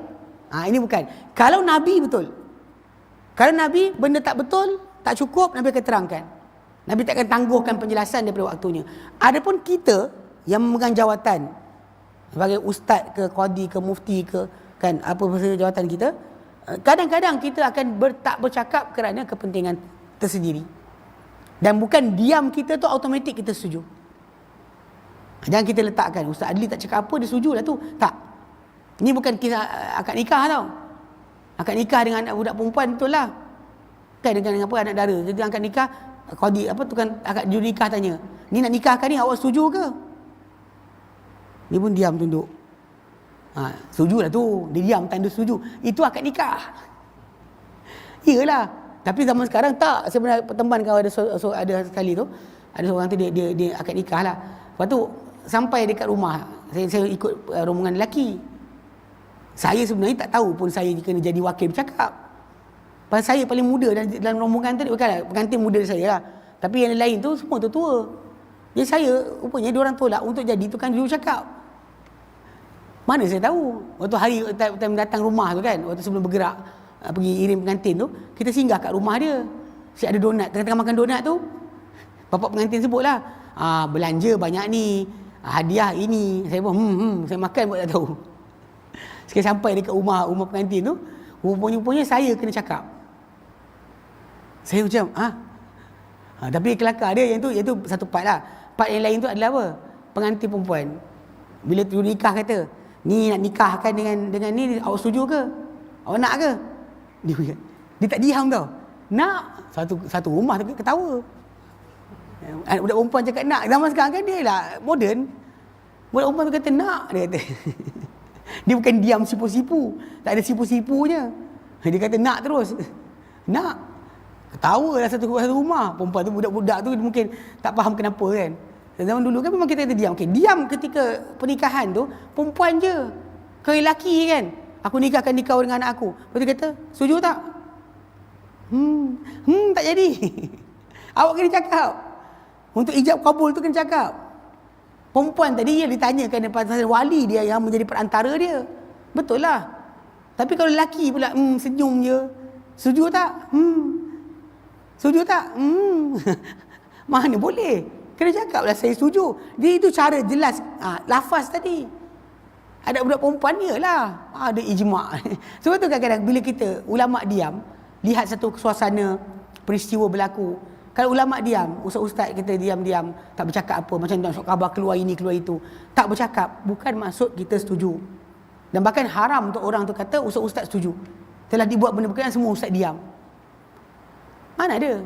Ini bukan. Kalau Nabi betul. Kalau Nabi benda tak betul, tak cukup, Nabi akan terangkan. Nabi tak akan tangguhkan penjelasan daripada waktunya. Adapun kita yang memegang jawatan sebagai ustaz ke, qadi ke, mufti ke, kan, apa sahaja jawatan kita, kadang-kadang kita akan tak bercakap kerana kepentingan tersendiri. Dan bukan diam kita tu automatik kita setuju. Jangan kita letakkan Ustaz Adli tak cakap apa, dia setuju lah tu. Tak. Ini bukan kisah akad nikah tau. Akad nikah dengan anak budak perempuan betul lah. Kan dengan apa, anak dara. Jadi akad nikah, qadi apa tukang akad juru nikah tanya, ni nak nikahkan ni awak setuju ke? Dia pun diam tunduk. Setuju lah tu. Dia diam tanda setuju. Itu akad nikah. Iyalah. Tapi zaman sekarang tak. Saya pernah pertemuan kalau ada sekali tu, ada seorang tu dia akad nikah lah. Lepas tu sampai dekat rumah, saya ikut rombongan lelaki. Saya sebenarnya tak tahu pun saya kena jadi wakil bercakap. Pasal saya paling muda dalam rombongan tu, bukanlah pengantin muda saya lah. Tapi yang lain tu semua tua. Jadi saya rupanya diorang tolak untuk jadi tukang juru cakap. Mana saya tahu. Waktu hari time datang rumah tu kan, waktu sebelum bergerak pergi irim pengantin tu, kita singgah kat rumah dia. Si ada donat, tengah-tengah makan donat tu, bapak pengantin sebutlah, belanja banyak ni, hadiah ini. Saya pun saya makan buat tak tahu. Sekali sampai dekat rumah pengantin tu, rupanya saya kena cakap. Saya macam tapi kelakar dia yang tu satu part lah. Part yang lain tu adalah apa? Pengantin perempuan bila tu nikah kata, ni nak nikahkan dengan ni, awak setuju ke? Awak nak ke? Dia tak diam tau. Nak. Satu rumah tu ketawa. Budak perempuan cakap nak. Zaman sekarang kan dia lah moden. Budak perempuan tu kata nak, dia kata. Dia bukan diam sipu-sipu. Tak ada sipu-sipunya. Dia kata nak terus. Nak. Ketawa lah satu rumah. Perempuan tu, budak-budak tu mungkin tak faham kenapa kan. Zaman dulu kan memang kita kata diam. Okay, diam ketika pernikahan tu, perempuan je. Kalau lelaki kan, aku nikahkan kau dengan anak aku. Lepas tu kata, setuju tak? Tak jadi. Awak kena cakap. Untuk ijab kabul tu kena cakap. Perempuan tadi dia ditanyakan pasal wali dia yang menjadi perantara dia. Betul lah. Tapi kalau lelaki pula senyum je. Setuju tak? Setuju tak? Mana boleh. Kena cakap lah saya setuju. Dia itu cara jelas. Lafaz tadi. Ada budak perempuan dia lah. Ada ijma'. Sebab tu kadang-kadang bila kita ulama' diam, lihat satu suasana peristiwa berlaku. Kalau ulama' diam, ustaz-ustaz kita diam-diam, tak bercakap apa, macam nak khabar keluar ini, keluar itu. Tak bercakap, bukan maksud kita setuju. Dan bahkan haram untuk orang tu kata ustaz-ustaz setuju. Telah dibuat benda berkenaan, semua ustaz diam. Mana ada?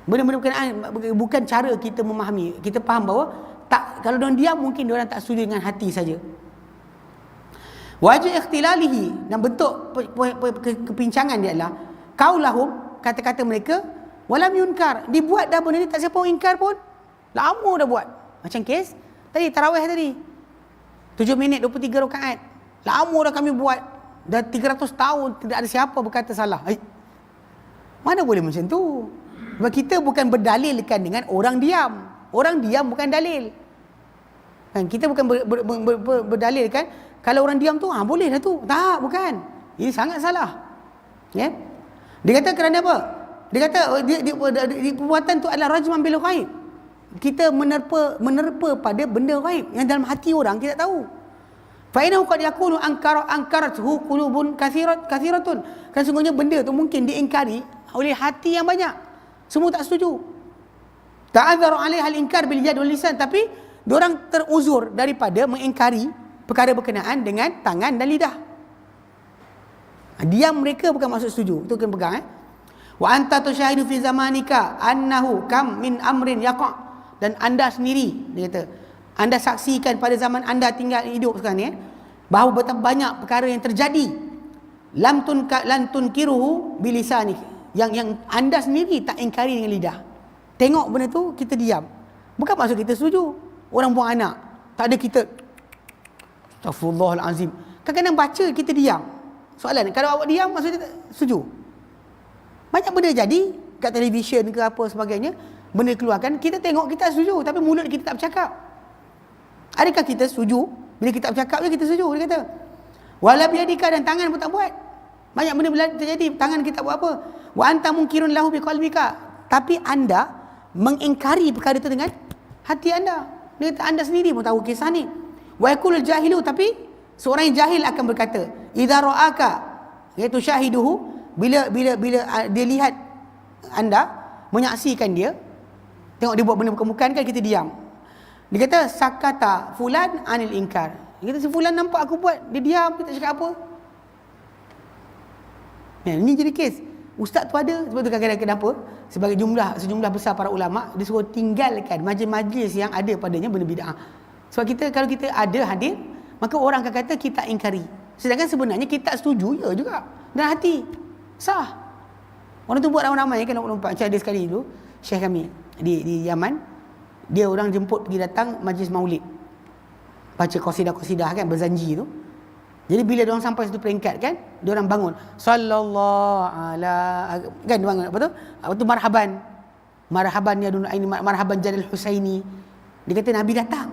Benda-benda berkenaan bukan cara kita memahami. Kita faham bahawa tak, kalau diorang diam mungkin diorang tak setuju dengan hati saja. Wajib ikhtilalihi, dan bentuk kepincangan dia adalah qaulahum, kata-kata mereka, walam yunkar, dibuat dah benda ni tak siapa orang ingkar pun. Lama dah buat. Macam kes tadi tarawih tadi. 7 minit 23 rakaat. Lama dah kami buat. Dah 300 tahun tidak ada siapa berkata salah. Mana boleh macam tu? Sebab kita bukan berdalilkan dengan orang diam. Orang diam bukan dalil. Kan kita bukan berdalilkan kalau orang diam tu boleh lah tu. Tak, bukan. Ini sangat salah. Ya. Dia kata kerana apa? Dia kata di perbuatan tu adalah rajman bil ghaib. Kita menerpa pada benda ghaib yang dalam hati orang kita tak tahu. Fa innahu qad yakunu ankarathu qulubun kathiratun. Kan sungguhnya benda tu mungkin diingkari oleh hati yang banyak. Semua tak setuju. Ta'adzaru 'alaiha al-inkar bil yad wal lisan, tapi diorang teruzur daripada mengingkari perkara berkenaan dengan tangan dan lidah. Diam mereka bukan maksud setuju. Itu kena pegang. Wa anta tusyahidu fi zamanika annahu kam min amrin yaqa', dan anda sendiri, dia kata, anda saksikan pada zaman anda tinggal hidup sekarang ni, bahawa betapa banyak perkara yang terjadi, lan tunkiruhu bilisanik, yang anda sendiri tak ingkari dengan lidah. Tengok benda tu, kita diam. Bukan maksud kita setuju. Orang buang anak, tak ada kita Astaghfirullahalazim. Kadang-kadang baca kita diam. Soalan, kalau awak diam maksudnya tak setuju? Banyak benda jadi kat televisyen ke apa sebagainya, benda keluarkan, kita tengok, kita setuju, tapi mulut kita tak bercakap. Adakah kita setuju? Bila kita bercakap je kita setuju, dia kata. Wala biyadika, dan tangan pun tak buat. Banyak benda terjadi, tangan kita buat apa? Wa anta munkirun lahu biqalbika, tapi anda mengingkari perkara itu dengan hati anda. Dia kata anda sendiri pun tahu kisah ni. Wa yaqulul jahilu, tapi seorang yang jahil akan berkata, idza ra'aka, iaitu syahiduhu, bila dia lihat anda, menyaksikan dia, tengok dia buat benda bukan-bukan kan, kita diam. Dia kata sakata fulan anil inkar. Dia kata si fulan nampak aku buat, dia diam, dia tak cakap apa. Ini jadi kes. Ustaz tu ada, sebab tu kadang-kadang kenapa sebagai sejumlah besar para ulama dia suruh tinggalkan majlis-majlis yang ada padanya benda bid'ah. Sebab kalau kita ada hadir, maka orang akan kata kita ingkari. Sedangkan sebenarnya kita setuju ya juga dalam hati. Sah. Orang tu buat ramai-ramai kan, nampak macam ada sekali tu syekh kami di Yaman, dia orang jemput pergi datang majlis maulid, baca qasidah-qasidah kan, berzanji tu. Jadi bila dia orang sampai satu peringkat kan, dia orang bangun sallallahu ala, kan dia bangun apa tu marhaban ya dun aini, marhaban jalil husaini. Dia kata Nabi datang.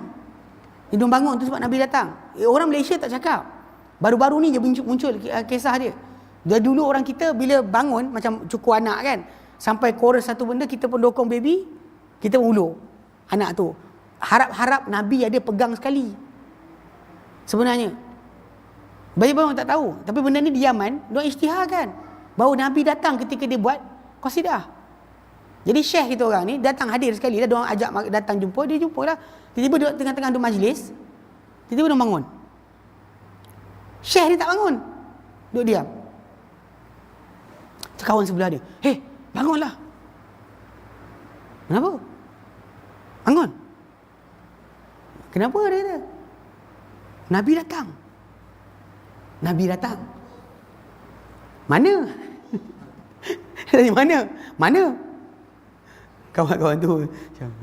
Dia orang bangun tu sebab Nabi datang. Orang Malaysia tak cakap. Baru-baru ni je muncul kisah dia. Dia dulu orang kita bila bangun macam cukur anak kan, sampai chorus satu benda, kita pun dokong baby, kita pun ulur anak tu. Harap-harap Nabi ada pegang sekali. Sebenarnya banyak orang tak tahu, tapi benda ni di Yaman dia isytiharkan bahawa Nabi datang ketika dia buat qasidah. Jadi syekh kita orang ni datang hadir sekali lah, dia orang ajak datang jumpa, dia jumpalah. Tiba-tiba dia tengah-tengah tu majlis, tiba-tiba dia bangun. Syekh ni tak bangun, duduk diam. Kawan sebelah dia, "Hei, bangunlah." "Kenapa?" "Bangun." "Kenapa?" dia kata. "Nabi datang." "Nabi datang." "Mana?" "Dari mana?" "Mana?" Kawan-kawan tu,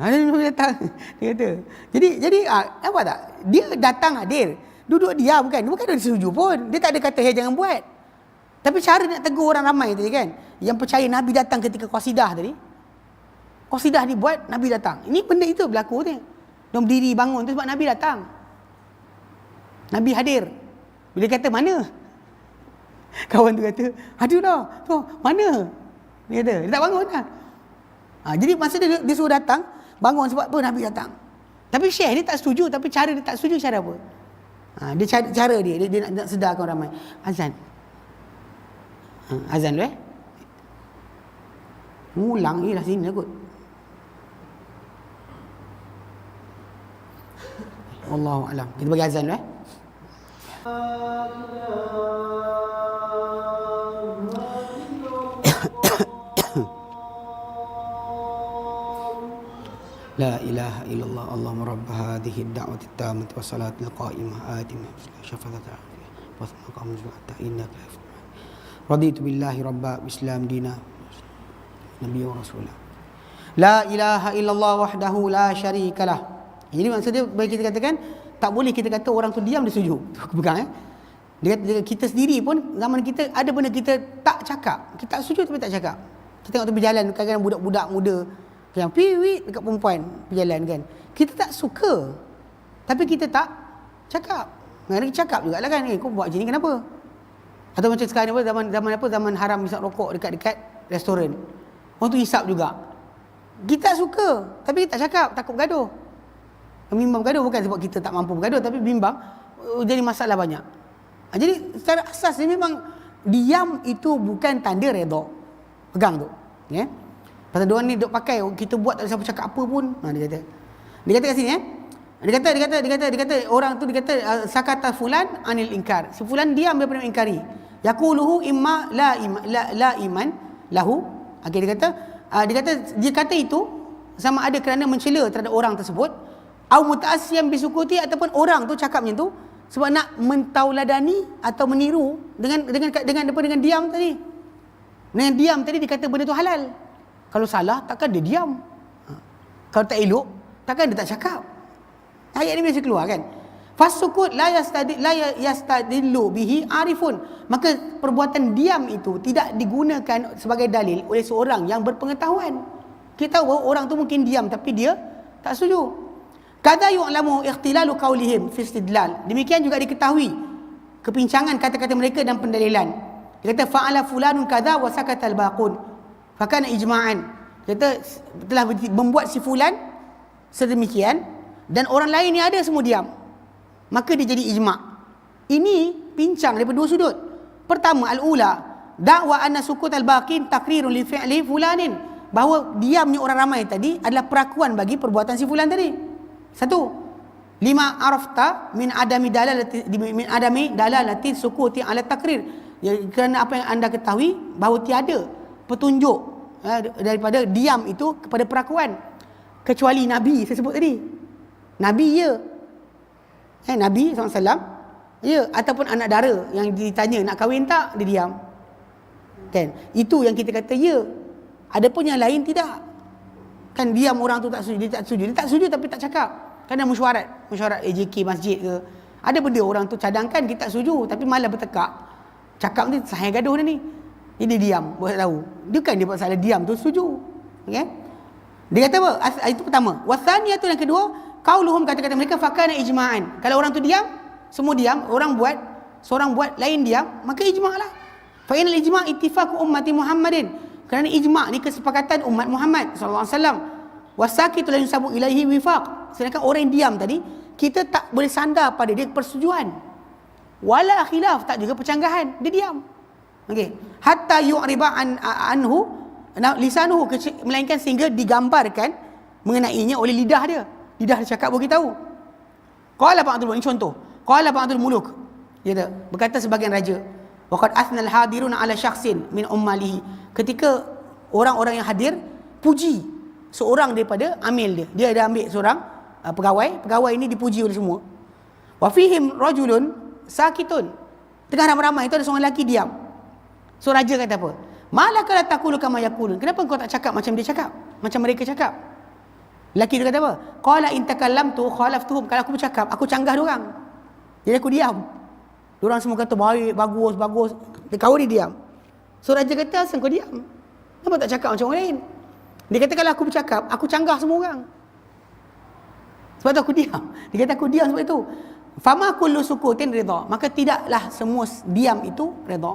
"Ada Nabi datang." Dia kata. Jadi apa tak? Dia datang hadir, duduk diam kan. Bukan dia setuju pun. Dia tak ada kata, "Hei, jangan buat." Tapi cara nak tegur orang ramai tadi kan, yang percaya Nabi datang ketika qasidah tadi, qasidah dibuat, Nabi datang. Ini benda itu berlaku ni. Dia berdiri bangun tu sebab Nabi datang. Nabi hadir. Bila kata mana? Kawan tu kata, "Aduh dah, tu mana?" Dia kata, dia tak bangun dah. Jadi masa dia suruh datang, bangun sebab apa? Nabi datang. Tapi syekh ni tak setuju, tapi cara dia tak setuju cara apa? Dia cara dia nak sedarkan orang ramai. Azan. Azan dulu Ngulang je lah sini lah kot. Wallahu a'lam. Kita bagi azan dulu La ilaha illallah Allahumma rabb hadhihi ad-da'wati at-tammati was-salati al-qa'imah atina syafa'atan wa maqam hatta innaka raditu billahi rabba islam dina nabiy wa rasulah. La ilaha illallah wahdahu la syarikalah. Ini maksudnya bagi kita katakan tak boleh kita kata orang tu diam dia setuju. Aku pegang Dia kata kita sendiri pun zaman kita ada benda kita tak cakap. Kita tak setuju tapi tak cakap. Kita tengok tu berjalan kadang-kadang budak-budak muda yang piwit dekat perempuan berjalan kan. Kita tak suka. Tapi kita tak cakap. Mereka cakap jugalah kan, kau buat macam ni kenapa? Atau macam sekarang ni zaman haram hisap rokok dekat restoran. Orang tu hisap juga. Kita tak suka, tapi kita tak cakap, takut bergaduh. Bimbang bergaduh bukan sebab kita tak mampu bergaduh, tapi bimbang jadi masalah banyak. Jadi secara asas ni memang diam itu bukan tanda redha. Pegang tu. Ya. Pasal diorang ni duk pakai, kita buat tak ada siapa cakap apa pun. Dia kata kat sini Dia kata orang tu dia kata sakata fulan anil inkar. Si fulan diam daripada mengingkari. Yaquluhu imma la iman lahu Okay, dia kata itu sama ada kerana mencela terhadap orang tersebut, au muta'assiyan bisukuti, ataupun orang tu cakap macam tu sebab nak mentauladani atau meniru dengan diam tadi. Dengan diam tadi dia kata benda tu halal. Kalau salah takkan dia diam. Kalau tak elok takkan dia tak cakap. Ayat ni biasa keluar kan. Fasukut la yastadillu bihi arifun. Maka perbuatan diam itu tidak digunakan sebagai dalil oleh seorang yang berpengetahuan. Kita tahu orang tu mungkin diam tapi dia tak setuju. Kadza yu'lamu ikhtilalu qaulihim fi istidlal. Demikian juga diketahui kepincangan kata-kata mereka dan pendalilan. Dia kata fa'ala fulanun kadza wa sakata al-baqun. Fakana ijma'an. Kata telah membuat si fulan sedemikian dan orang lain ni ada semua diam. Maka dia jadi ijma'. Ini pincang daripada dua sudut. Pertama, al-ula, da'wa anna sukut al-baqin takrirun li fi'li fulanin. Bahawa diamnya orang ramai tadi adalah perakuan bagi perbuatan si fulan tadi. Satu, lima arafta min adami dalalati sukuti ala takrir. Ya, kerana apa yang anda ketahui bahawa tiada petunjuk daripada diam itu kepada perakuan kecuali Nabi saya sebut tadi. Nabi ya. Nabi SAW ya, ataupun anak dara yang ditanya nak kahwin tak, dia diam. Kan? Itu yang kita kata ya. Adapun yang lain tidak. Kan diam orang tu tak setuju, dia tak setuju. Dia tak setuju tapi tak cakap. Kan ada mesyuarat AJK masjid ke. Ada benda orang tu cadangkan kita tak setuju tapi malah bertekak. Cakap ni sahih gaduh dah ni. Jadi dia diam, buat tahu. Dia kan dia buat salah diam tu setuju. Okey. Dia kata apa? Itu pertama. Wasaniyatu yang kedua, qauluhum kata-kata mereka fakana ijma'an. Kalau orang tu diam, semua diam, seorang buat lain diam, maka ijma' lah. Fa inal ijma' ittifaq ummati Muhammadin. Kerana ijma' ni kesepakatan umat Muhammad sallallahu alaihi wasallam. Wasakitu la yusabu ilaihi wifaq. Sedangkan orang yang diam tadi, kita tak boleh sandar pada dia persetujuan. Wala khilaf, tak juga percanggahan, dia diam. Okey. Hatta yu'riba anhu lisanuhu, melainkan sehingga digambarkan mengenainya oleh lidah dia. Lidah dia cakap bagi tahu. Qala ba'dul muluk, ini contoh. Qala ba'dul muluk. Dia berkata sebagian raja, waqad athnal hadiruna ala syakhsin min ummalihi. Ketika orang-orang yang hadir puji seorang daripada amil dia. Dia ada ambil seorang pegawai ini dipuji oleh semua. Wa fihim rajulun sakitun. Tengah ramai-ramai itu ada seorang lelaki diam. So raja kata apa? Malaka la taqulu kama yaqulun. Kenapa kau tak cakap macam dia cakap? Macam mereka cakap. Lelaki tu kata apa? Qala in takallamtu khalaftuhum. Kalau aku bercakap, aku canggah diorang. Jadi aku diam. Diorang semua kata baik, bagus. Kau ni diam. So raja kata, asal kau diam? Kenapa tak cakap macam orang lain? Dia kata kalau aku bercakap, aku canggah semua orang. Sebab tu aku diam. Dia kata aku diam sebab itu. Fama kullu sukutin ridha. Maka tidaklah semua diam itu ridha.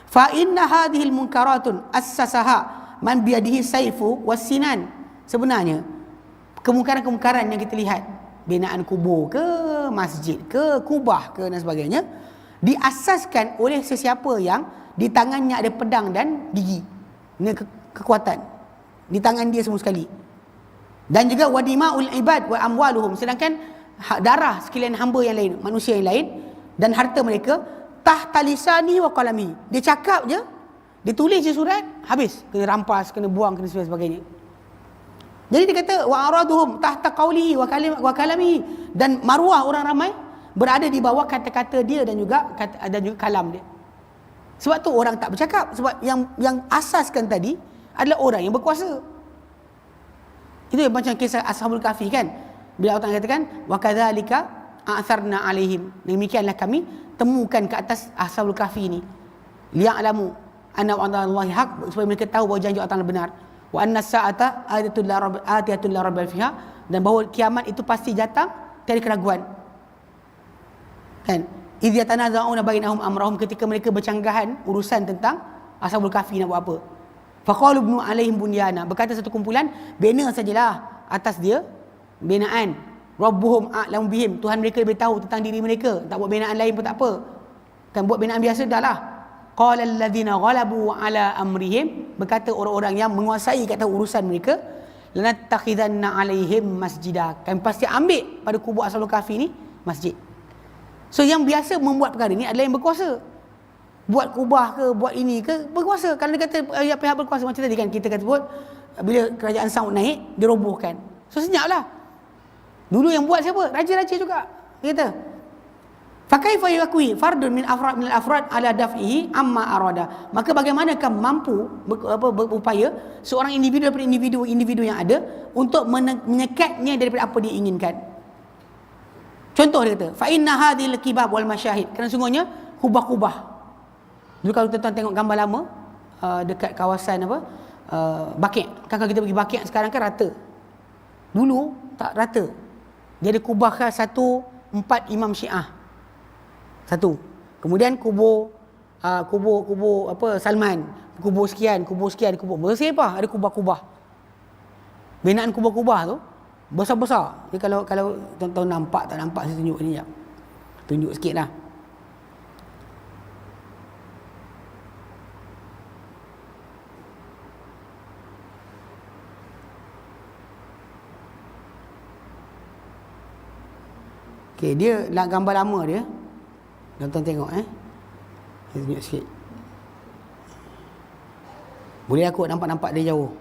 Fa inna hadhil munkaratun assasaha man biyadihi saifu wassinan. Sebenarnya kemungkaran-kemungkaran yang kita lihat, binaan kubur ke, masjid ke, kubah ke dan sebagainya, diasaskan oleh sesiapa yang di tangannya ada pedang dan gigi. Ini kekuatan di tangan dia semua sekali. Dan juga wadimaul ibad wa amwaluhum, sedangkan darah sekalian hamba yang lain, manusia yang lain dan harta mereka tahta lisani wa qalami. Dia cakap je, dia tulis je surat, habis, kena rampas, kena buang, kena sebagainya. Jadi dia kata wa araduhum tahta qaulihi wa kalamihi, dan maruah orang ramai berada di bawah kata-kata dia dan juga kalam dia. Sebab tu orang tak bercakap, sebab yang asaskan tadi adalah orang yang berkuasa. Itu macam kisah Ashabul Kahfi kan. Bila Allah katakan wa kadzalika a'tharna alaihim, demikianlah kami temukan ke atas Ashabul Kahfi ni, liya'lamu anna wa'dallahi haq, supaya mereka tahu bahawa janji Allah benar, wa anna sa'ata atiyatul la rabb fiha, dan bahawa kiamat itu pasti datang, tiada keraguan. Kan? Idh yatanaza'una bainahum amrahum, ketika mereka bercanggahan urusan tentang Ashabul Kahfi nak buat apa. Faqalu ibnu alaihim bunyana, berkata satu kumpulan, bina sajalah atas dia binaan. Rabbuhum a'lamu bihim, Tuhan mereka lebih tahu tentang diri mereka, tak buat binaan lain pun tak apa. Kan buat binaan biasa dah lah. Qala alladzina ghalabu ala amrihim, berkata orang-orang yang menguasai kata urusan mereka, lanattakhidanna alaihim masjidah, kami pasti ambil pada kubur Ashabul Kahfi ni masjid. So yang biasa membuat perkara ni adalah yang berkuasa. buat kubah ke, buat ini ke, berkuasa. Kalau dia kata pihak berkuasa macam tadi kan, kita kata sebut bila kerajaan Saud naik, dia robohkan. So senyaplah. Dulu yang buat siapa? Raja-raja juga. Dia kata, fakaifa yakwi fardun min al-afrad ala daf'ihi amma arada. Maka bagaimanakah mampu berupaya seorang individu daripada individu yang ada untuk menyekatnya daripada apa dia inginkan. Contoh dia kata, fa inna hadhil kibab wal masyahid. Kerana sungguhnya kubah-kubah. Dulu kalau tuan-tuan tengok gambar lama dekat kawasan Baqi'. Kan kalau kita pergi Baqi' sekarang kan rata. Dulu tak rata. Dia ada kubah khas 4 imam Syiah. Satu. Kemudian kubur Salman, kubur sekian. Bersih apa? Ada kubah-kubah. Binaan kubah-kubah tu besar-besar. Jadi kalau tuan-tuan nampak tak nampak, saya tunjuk ni jap. Tunjuk sikitlah. Okey, dia gambar lama dia. Tuan-tuan tengok Saya tunjuk sikit. Boleh aku nampak dari jauh.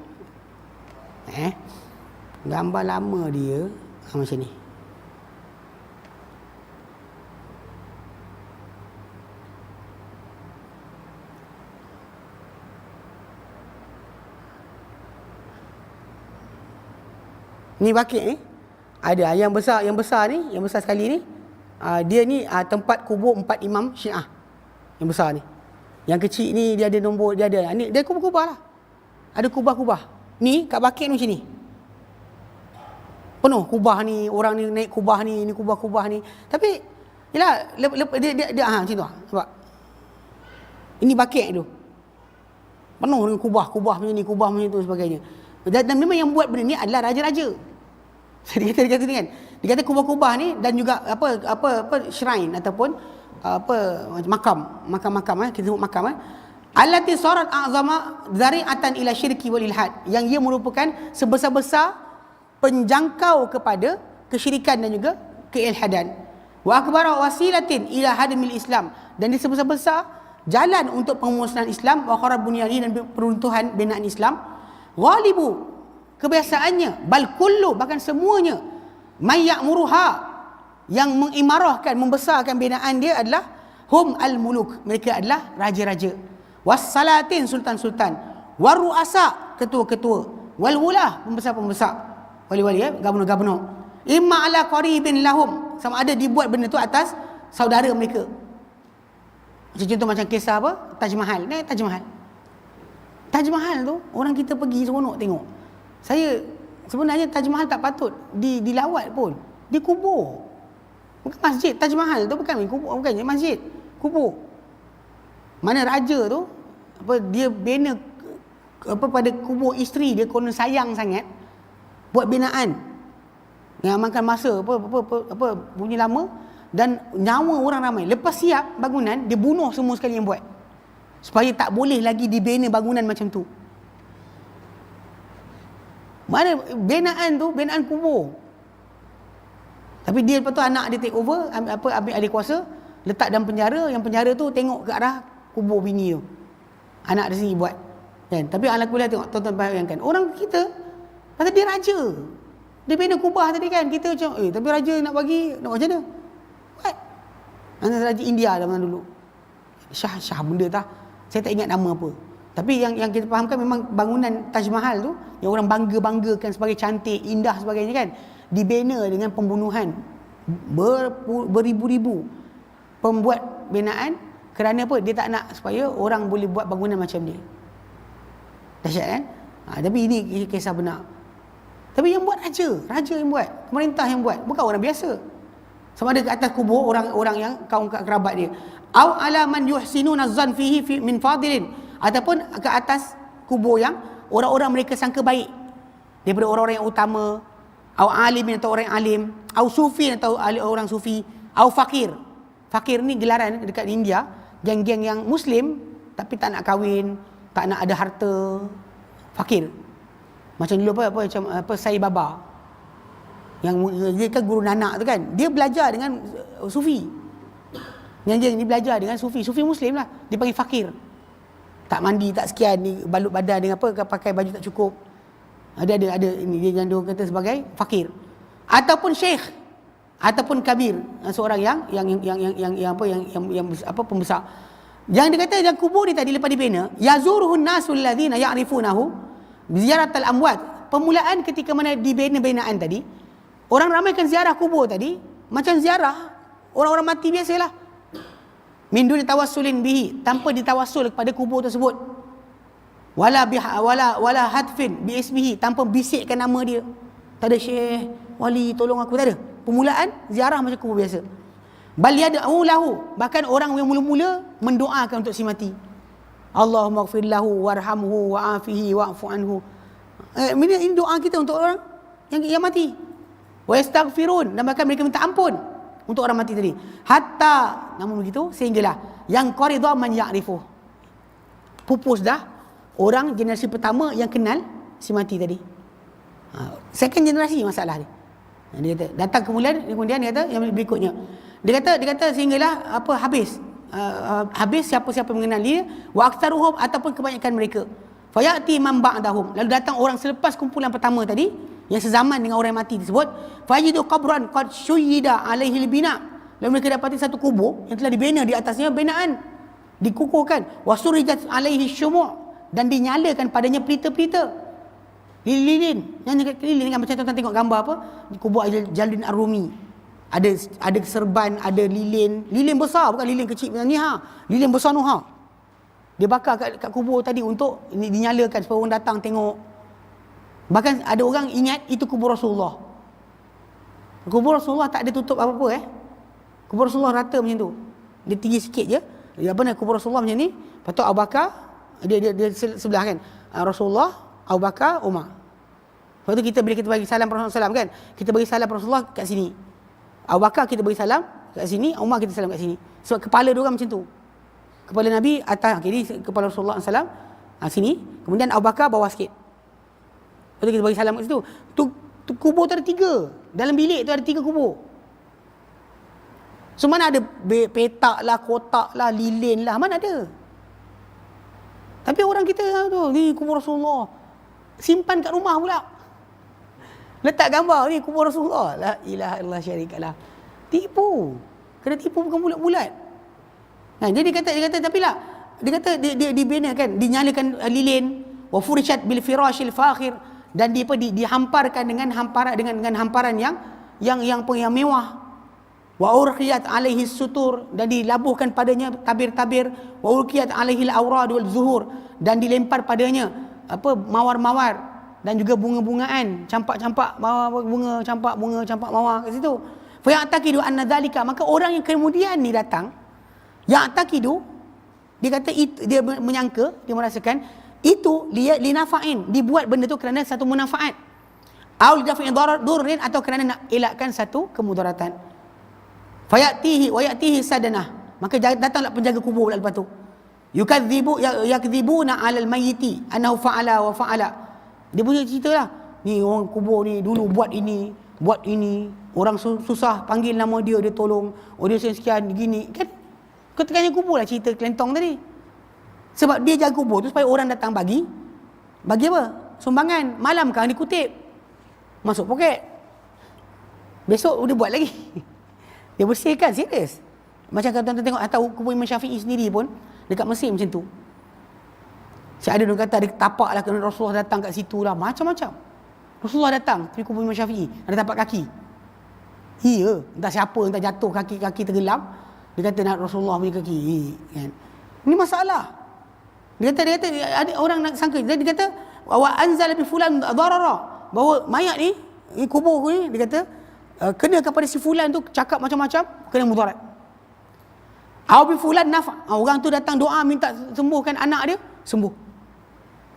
Gambar lama dia macam ni. Ni Baqi' ni. Ada yang besar ni, yang besar sekali ni. Dia ni tempat kubur 4 imam Syiah. Yang besar ni. Yang kecil ni dia ada nombor, dia kubah-kubah lah. Ada kubah-kubah. Ni kat Baqi' ni macam ni. Penuh kubah ni, orang ni naik kubah ni kubah-kubah ni. Tapi yalah dia macam tu lah. Nampak? Ini Baqi' tu. Penuh dengan kubah macam ni, kubah macam tu sebagainya. Dan memang yang buat benda ni adalah raja-raja. Dia kata ni kan. Dia kata kubah-kubah ni dan juga apa shrine ataupun makam kita sebut makam allati sarat a'zama zari'atan ila syirki wal ilhad, yang ia merupakan sebesar-besar penjangkau kepada kesyirikan dan juga keilhadan. Wa akbara wasilatin ila hadmil Islam, dan dia sebesar-besar jalan untuk pemusnahan Islam, wa kharab bunyani, dan peruntuhan binaan Islam. Ghalibu, kebiasaannya, bal kullu, bahkan semuanya, may ya'muruha, yang mengimarahkan, membesarkan binaan dia adalah hum al-muluk, mereka adalah raja-raja, was-salatin, sultan-sultan, war-ru'asa, ketua-ketua, wal-wulah, pembesar-pembesar, wali-wali, gubernur-gubernur, imma ala qaribin lahum, sama ada dibuat benda tu atas saudara mereka. Contoh macam kisah Taj Mahal. Taj Mahal tu orang kita pergi seronok tengok. Saya sebenarnya Taj Mahal tak patut dilawat pun. Dikubur. Bukan masjid. Taj Mahal tu bukan kubur, bukannya masjid. Kubur. Mana raja tu dia bina pada kubur isteri dia, konon sayang sangat buat binaan. Mengamalkan masa bunyi lama dan nyawa orang ramai. Lepas siap bangunan, dia bunuh semua sekali yang buat. Supaya tak boleh lagi dibina bangunan macam tu. Mana binaan tu, binaan kubur. Tapi dia lepas tu anak dia take over, ambil alih kuasa, letak dalam penjara, yang penjara tu tengok ke arah kubur bini tu. Anak dia sendiri buat. Kan? Tapi alhamdulillah tengok, tuan-tuan bayangkan. Orang kita, pasal dia raja. Dia bina kubah tadi kan, kita macam, tapi raja nak bagi, nak macam mana? What? Antara raja India zaman dulu. Syah benda tak? Saya tak ingat nama apa. Tapi yang kita fahamkan memang bangunan Taj Mahal tu yang orang banggakan sebagai cantik, indah sebagainya kan, dibina dengan pembunuhan beribu-ribu pembuat binaan. Kerana apa? Dia tak nak supaya orang boleh buat bangunan macam dia. Dahsyat kan? Tapi ini kisah benar. Tapi yang buat raja yang buat, pemerintah yang buat, bukan orang biasa. Sama ada ke atas kubur orang yang kaum kerabat dia, au ala man yuhsinuna zan fihi min fadilin, ataupun ke atas kubur yang orang-orang mereka sangka baik daripada orang-orang yang utama, au alimin atau orang yang alim, au sufi atau orang sufi, au fakir. Fakir ni gelaran dekat India, geng-geng yang muslim tapi tak nak kahwin, tak nak ada harta, fakir. Macam dulu macam Sai Baba, yang dia kan guru Nanak tu kan, dia belajar dengan sufi. Yang ni belajar dengan sufi muslim lah, dia panggil fakir. Tak mandi, tak sekian, ni balut badan dengan apa, pakai baju tak cukup. Ada ini dia yang kata sebagai fakir. Ataupun syekh, ataupun kabir, seorang yang pembesar. Yang dia kata yang kubur ni tadi lepas dibina, yazuruhun nasul ladzina ya'rifunahu ziyaratal amwat. Permulaan ketika mana dibina binaan tadi, orang ramaikan ziarah kubur tadi macam ziarah orang-orang mati biasalah. Min duni tawassulin bihi, tanpa ditawassul kepada kubur tersebut. Wala hadfin bi ismihi, tanpa bisikkan nama dia. Tak ada syekh, wali tolong aku, tak ada. Permulaan ziarah macam kubur biasa. Bal yad'u lahu, bahkan orang yang mula-mula mendoakan untuk si mati. Allahumma ighfir lahu warhamhu wa'afihi wa'fu anhu. Ini doa kita untuk orang yang mati. Wa yastaghfirun, dan bahkan mereka minta ampun untuk orang mati tadi. Hatta, namun begitu, sehinggalah yang qarida man ya'rifuh, pupus dah orang generasi pertama yang kenal si mati tadi. Second generasi masalah dia. Dia kata datang kemudian dia kata yang berikutnya. Dia kata sehinggalah habis siapa-siapa mengenal dia, wa aktsaruhum, ataupun kebanyakan mereka. Fayati man ba'dahum, lalu datang orang selepas kumpulan pertama tadi yang sezaman dengan orang yang mati tersebut. Fajidu qabran qad syuyyida alaihi albina, lalu mereka dapati satu kubur yang telah dibina di atasnya binaan, dikukuhkan. Wasurijat alaihi syumu', dan dinyalakan padanya pelita-pelita, lilin. Yang lilin kan, macam tuan tengok gambar apa kubur Jalaluddin Ar-Rumi, ada serban, ada lilin besar, bukan lilin kecil macam ni lilin besar tu dia bakar kat kubur tadi untuk dinyalakan supaya orang datang tengok. Bahkan ada orang ingat itu kubur Rasulullah. Kubur Rasulullah tak ada tutup apa-apa Kubur Rasulullah rata macam tu. Dia tinggi sikit je. Kubur Rasulullah macam ni. Lepas tu Abu Bakar dia sebelah kan. Rasulullah, Abu Bakar, Umar. Lepas tu bila kita bagi salam Rasulullah kan, kita bagi salam Rasulullah kat sini. Abu Bakar kita bagi salam kat sini, Umar kita salam kat sini. Sebab kepala dia orang macam tu. Kepala Nabi atas kiri, kepala Rasulullah SAW sini. Kemudian Abu Bakar bawah sikit. Lepas tu kita bagi salam kat situ. Tu kubur tu ada 3. Dalam bilik tu ada 3 kubur. So mana ada petak lah, kotak lah, lilin lah, mana ada. Tapi orang kita tu, ni kubur Rasulullah, simpan kat rumah pula. Letak gambar ni kubur Rasulullah. La ilaha illallah syarikalah. Tipu. Kena tipu bukan bulat-bulat. Jadi dia kata tapi lah, dia kata dia dibina kan, dinyalakan lilin, wa furishat bil firashil fakhir, dan dihamparkan dengan hamparan yang mewah. Wa urqiyat alaihi sutur, dan dilabuhkan padanya tabir-tabir. Wa urqiyat alaihi al-awrad wal zuhur, dan dilempar padanya mawar-mawar dan juga bunga-bungaan, campak-campak bunga, campak mawar kat situ. Fa ya'taqidu anna dhalika, maka orang yang kemudian ni datang, ya'taqidu, dia kata dia menyangka, dia merasakan itu linafa'in, dibuat benda tu kerana satu manfaat. Au lidaf'i darrin, atau kerana nak elakkan satu kemudaratan. Fayatihi wa yatihi sadanah, maka datanglah penjaga kubur lepas tu. Yakdzibuna 'alal mayyiti annahu fa'ala wa fa'ala. Dia punya ceritalah, ni orang kubur ni dulu buat ini, orang susah panggil nama dia tolong, dia sekian gini kan. Ketekannya kubur lah cerita kelentong tadi. Sebab dia jaga kubur tu supaya orang datang bagi apa? Sumbangan. Malam kan dikutip, masuk poket, besok dia buat lagi. Dia bersihkan, serius. Macam kalau tuan-tuan tengok atau kubur Imam Syafi'i sendiri pun dekat Mesir macam tu. Ada orang kata ada tapak lah kerana Rasulullah datang kat situ lah, macam-macam. Rasulullah datang di kubur Imam Syafi'i, ada tapak kaki. Iya, entah siapa, entah jatuh kaki tergelam, dia kata nak Rasulullah punya kaki kan. Ini masalah. Dia kata ada orang nak sangka, dia kata wa anzala bi fulan darara, bahawa mayat ni kubur ni, dia kata kena kepada si fulan tu cakap macam-macam, kena mudarat. Au bi fulan nafa, orang tu datang doa minta sembuhkan anak dia, sembuh.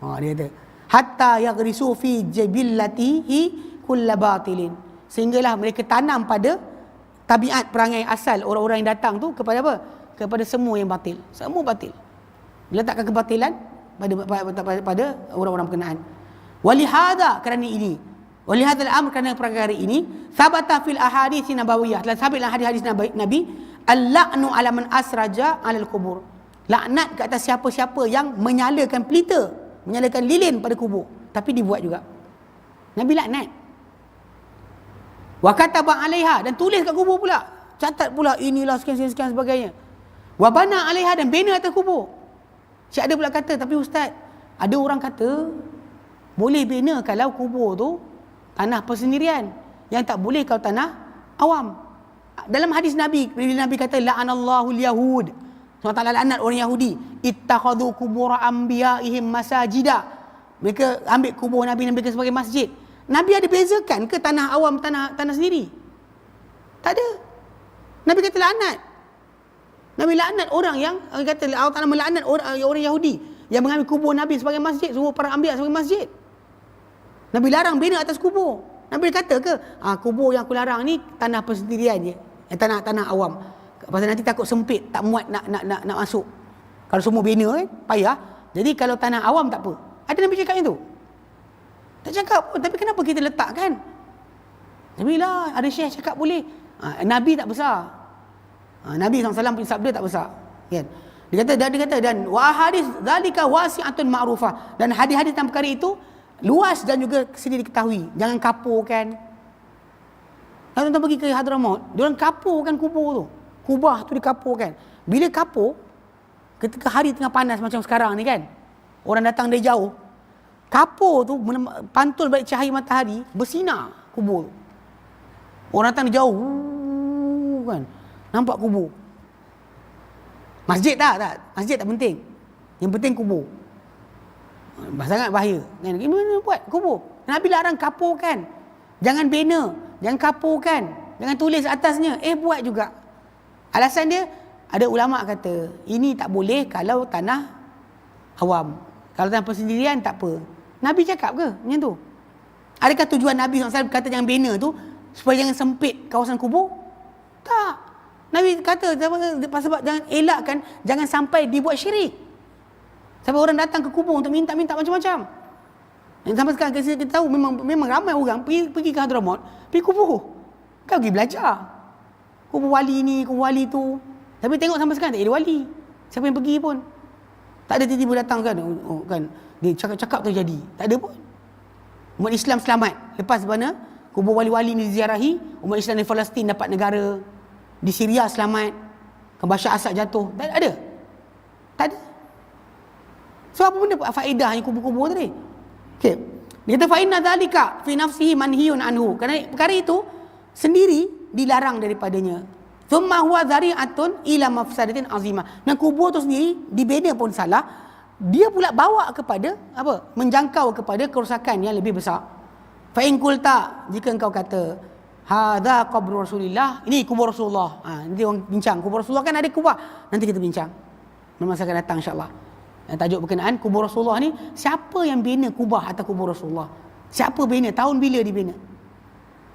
Dia kata hatta yaghrisu fi jibillatihi kull batilin, sehinggalah mereka tanam pada tabiat perangai asal orang-orang yang datang tu kepada apa? Kepada semua yang batil. Semua batil. Letakkan kebatilan pada orang-orang berkenaan. Walihada, kerana ini, walihadzal amr, kerana perkara ini, sabata fil ahadits nabawiyah, telah sabit dalam hadis-hadis Nabi, Al-la'nu 'ala man asraja 'alal kubur. Laknat ke atas siapa-siapa yang menyalakan pelita, menyalakan lilin pada kubur. Tapi dibuat juga. Nabi laknat. Wa kataba 'alaiha, dan tulis kat kubur pula. Catat pula inilah sekian sebagainya. Wa bana 'alaiha, dan bina atas kubur. Syekh ada pula kata, tapi ustaz, ada orang kata boleh bina kalau kubur tu tanah persendirian. Yang tak boleh kalau tanah awam. Dalam hadis Nabi, bila Nabi kata la'anallahu al-yahud, Allah Ta'ala laknat orang Yahudi, ittakhadhu kubur anbiya'ihim masajida. Mereka ambil kubur Nabi mereka sebagai masjid. Nabi ada bezakan ke tanah awam, tanah sendiri? Tak ada. Nabi kata laknat. Nabi laknat orang yang kata Allah Ta'ala melaknat orang Yahudi yang mengambil kubur Nabi sebagai masjid, suruh para anbiya sebagai masjid. Nabi larang bina atas kubur. Nabi kata ke, kubur yang aku larang ni tanah persendirian je, tanah awam. Pasal nanti takut sempit, tak muat nak masuk. Kalau semua bina kan, payah. Jadi kalau tanah awam tak apa. Ada Nabi cakap yang tu? Tak cakap pun, tapi kenapa kita letak kan? Nabi lah, ada syekh cakap boleh. Nabi tak besar. Nabi SAW punya sabda tak besar. Kan? Dia kata dan wa hadis zalika wasi'atun ma'rufah, dan hadis-hadis tentang perkara itu luas dan juga sedia diketahui. Jangan kapurkan. Kalau tuan pergi ke Hadramaut, dia orang kapurkan kubur tu. Kubah tu dikapurkan. Bila kapur, ketika hari tengah panas macam sekarang ni kan, orang datang dari jauh, kapur tu pantul balik cahaya matahari, bersinar kubur tu. Orang datang dari jauh, kan, nampak kubur. Masjid tak? Masjid tak penting. Yang penting kubur. Sangat bahaya. Kan? Gimana buat kubur? Nabi larang kapurkan. Jangan bina, jangan kapurkan, jangan tulis atasnya. Buat juga. Alasan dia, ada ulama kata, ini tak boleh kalau tanah awam. Kalau tanah persendirian tak apa. Nabi cakap ke macam tu? Adakah tujuan Nabi SAW kata jangan bina tu supaya jangan sempit kawasan kubur? Tak. Nabi kata sebab jangan elakkan, jangan sampai dibuat syirik. Sampai orang datang ke kubur untuk minta macam-macam. Dan sampai sekarang kita tahu memang ramai orang pergi ke Hadramaut, pergi kubur. Kau pergi belajar. Kubur wali ni, kubur wali tu. Tapi tengok sampai sekarang tak ada wali. Siapa yang pergi pun. Tak ada tiba-tiba datang kan. Kan dia cakap tu jadi. Tak ada pun. Umat Islam selamat. Lepas mana kubur wali-wali ni diziarahi, umat Islam di Palestin dapat negara. Di Syria selamat. Bashar Assad jatuh. Tak ada. Tak ada. So apa benda faedahnya kubur-kubur tadi? Okey. Dia kata fa inna dzalika fi nafsihi manhiyun anhu. Kerana perkara itu sendiri dilarang daripadanya. Thumma huwa zari'atun ila mafsadatin azimah. Dan kubur tu sendiri dibina pun salah. Dia pula bawa kepada apa? Menjangkau kepada kerosakan yang lebih besar. Fa in qulta, jika engkau kata hadza qabru Rasulillah, ini kubur Rasulullah. Nanti orang bincang kubur Rasulullah kan ada kubah. Nanti kita bincang. Masa akan datang insya-Allah. Tajuk berkenaan kubur Rasulullah ni, siapa yang bina kubah atau kubur Rasulullah? Siapa bina? Tahun bila dibina?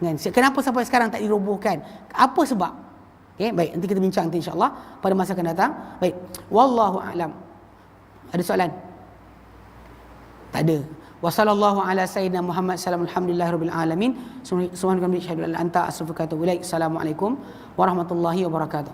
Kan? Kenapa sampai sekarang tak dirobohkan? Apa sebab? Okay, baik, nanti kita bincang nanti insya-Allah pada masa akan datang. Baik. Wallahu a'lam. Ada soalan? Tak ada. Wa sallallahu ala sayyidina Muhammad sallallahu alhamdulillahirabbil alamin. Subhanaka wa bihamdika asyhadu an la ilaha illa anta astaghfiruka wa atubu ilaik. Assalamualaikum warahmatullahi wabarakatuh.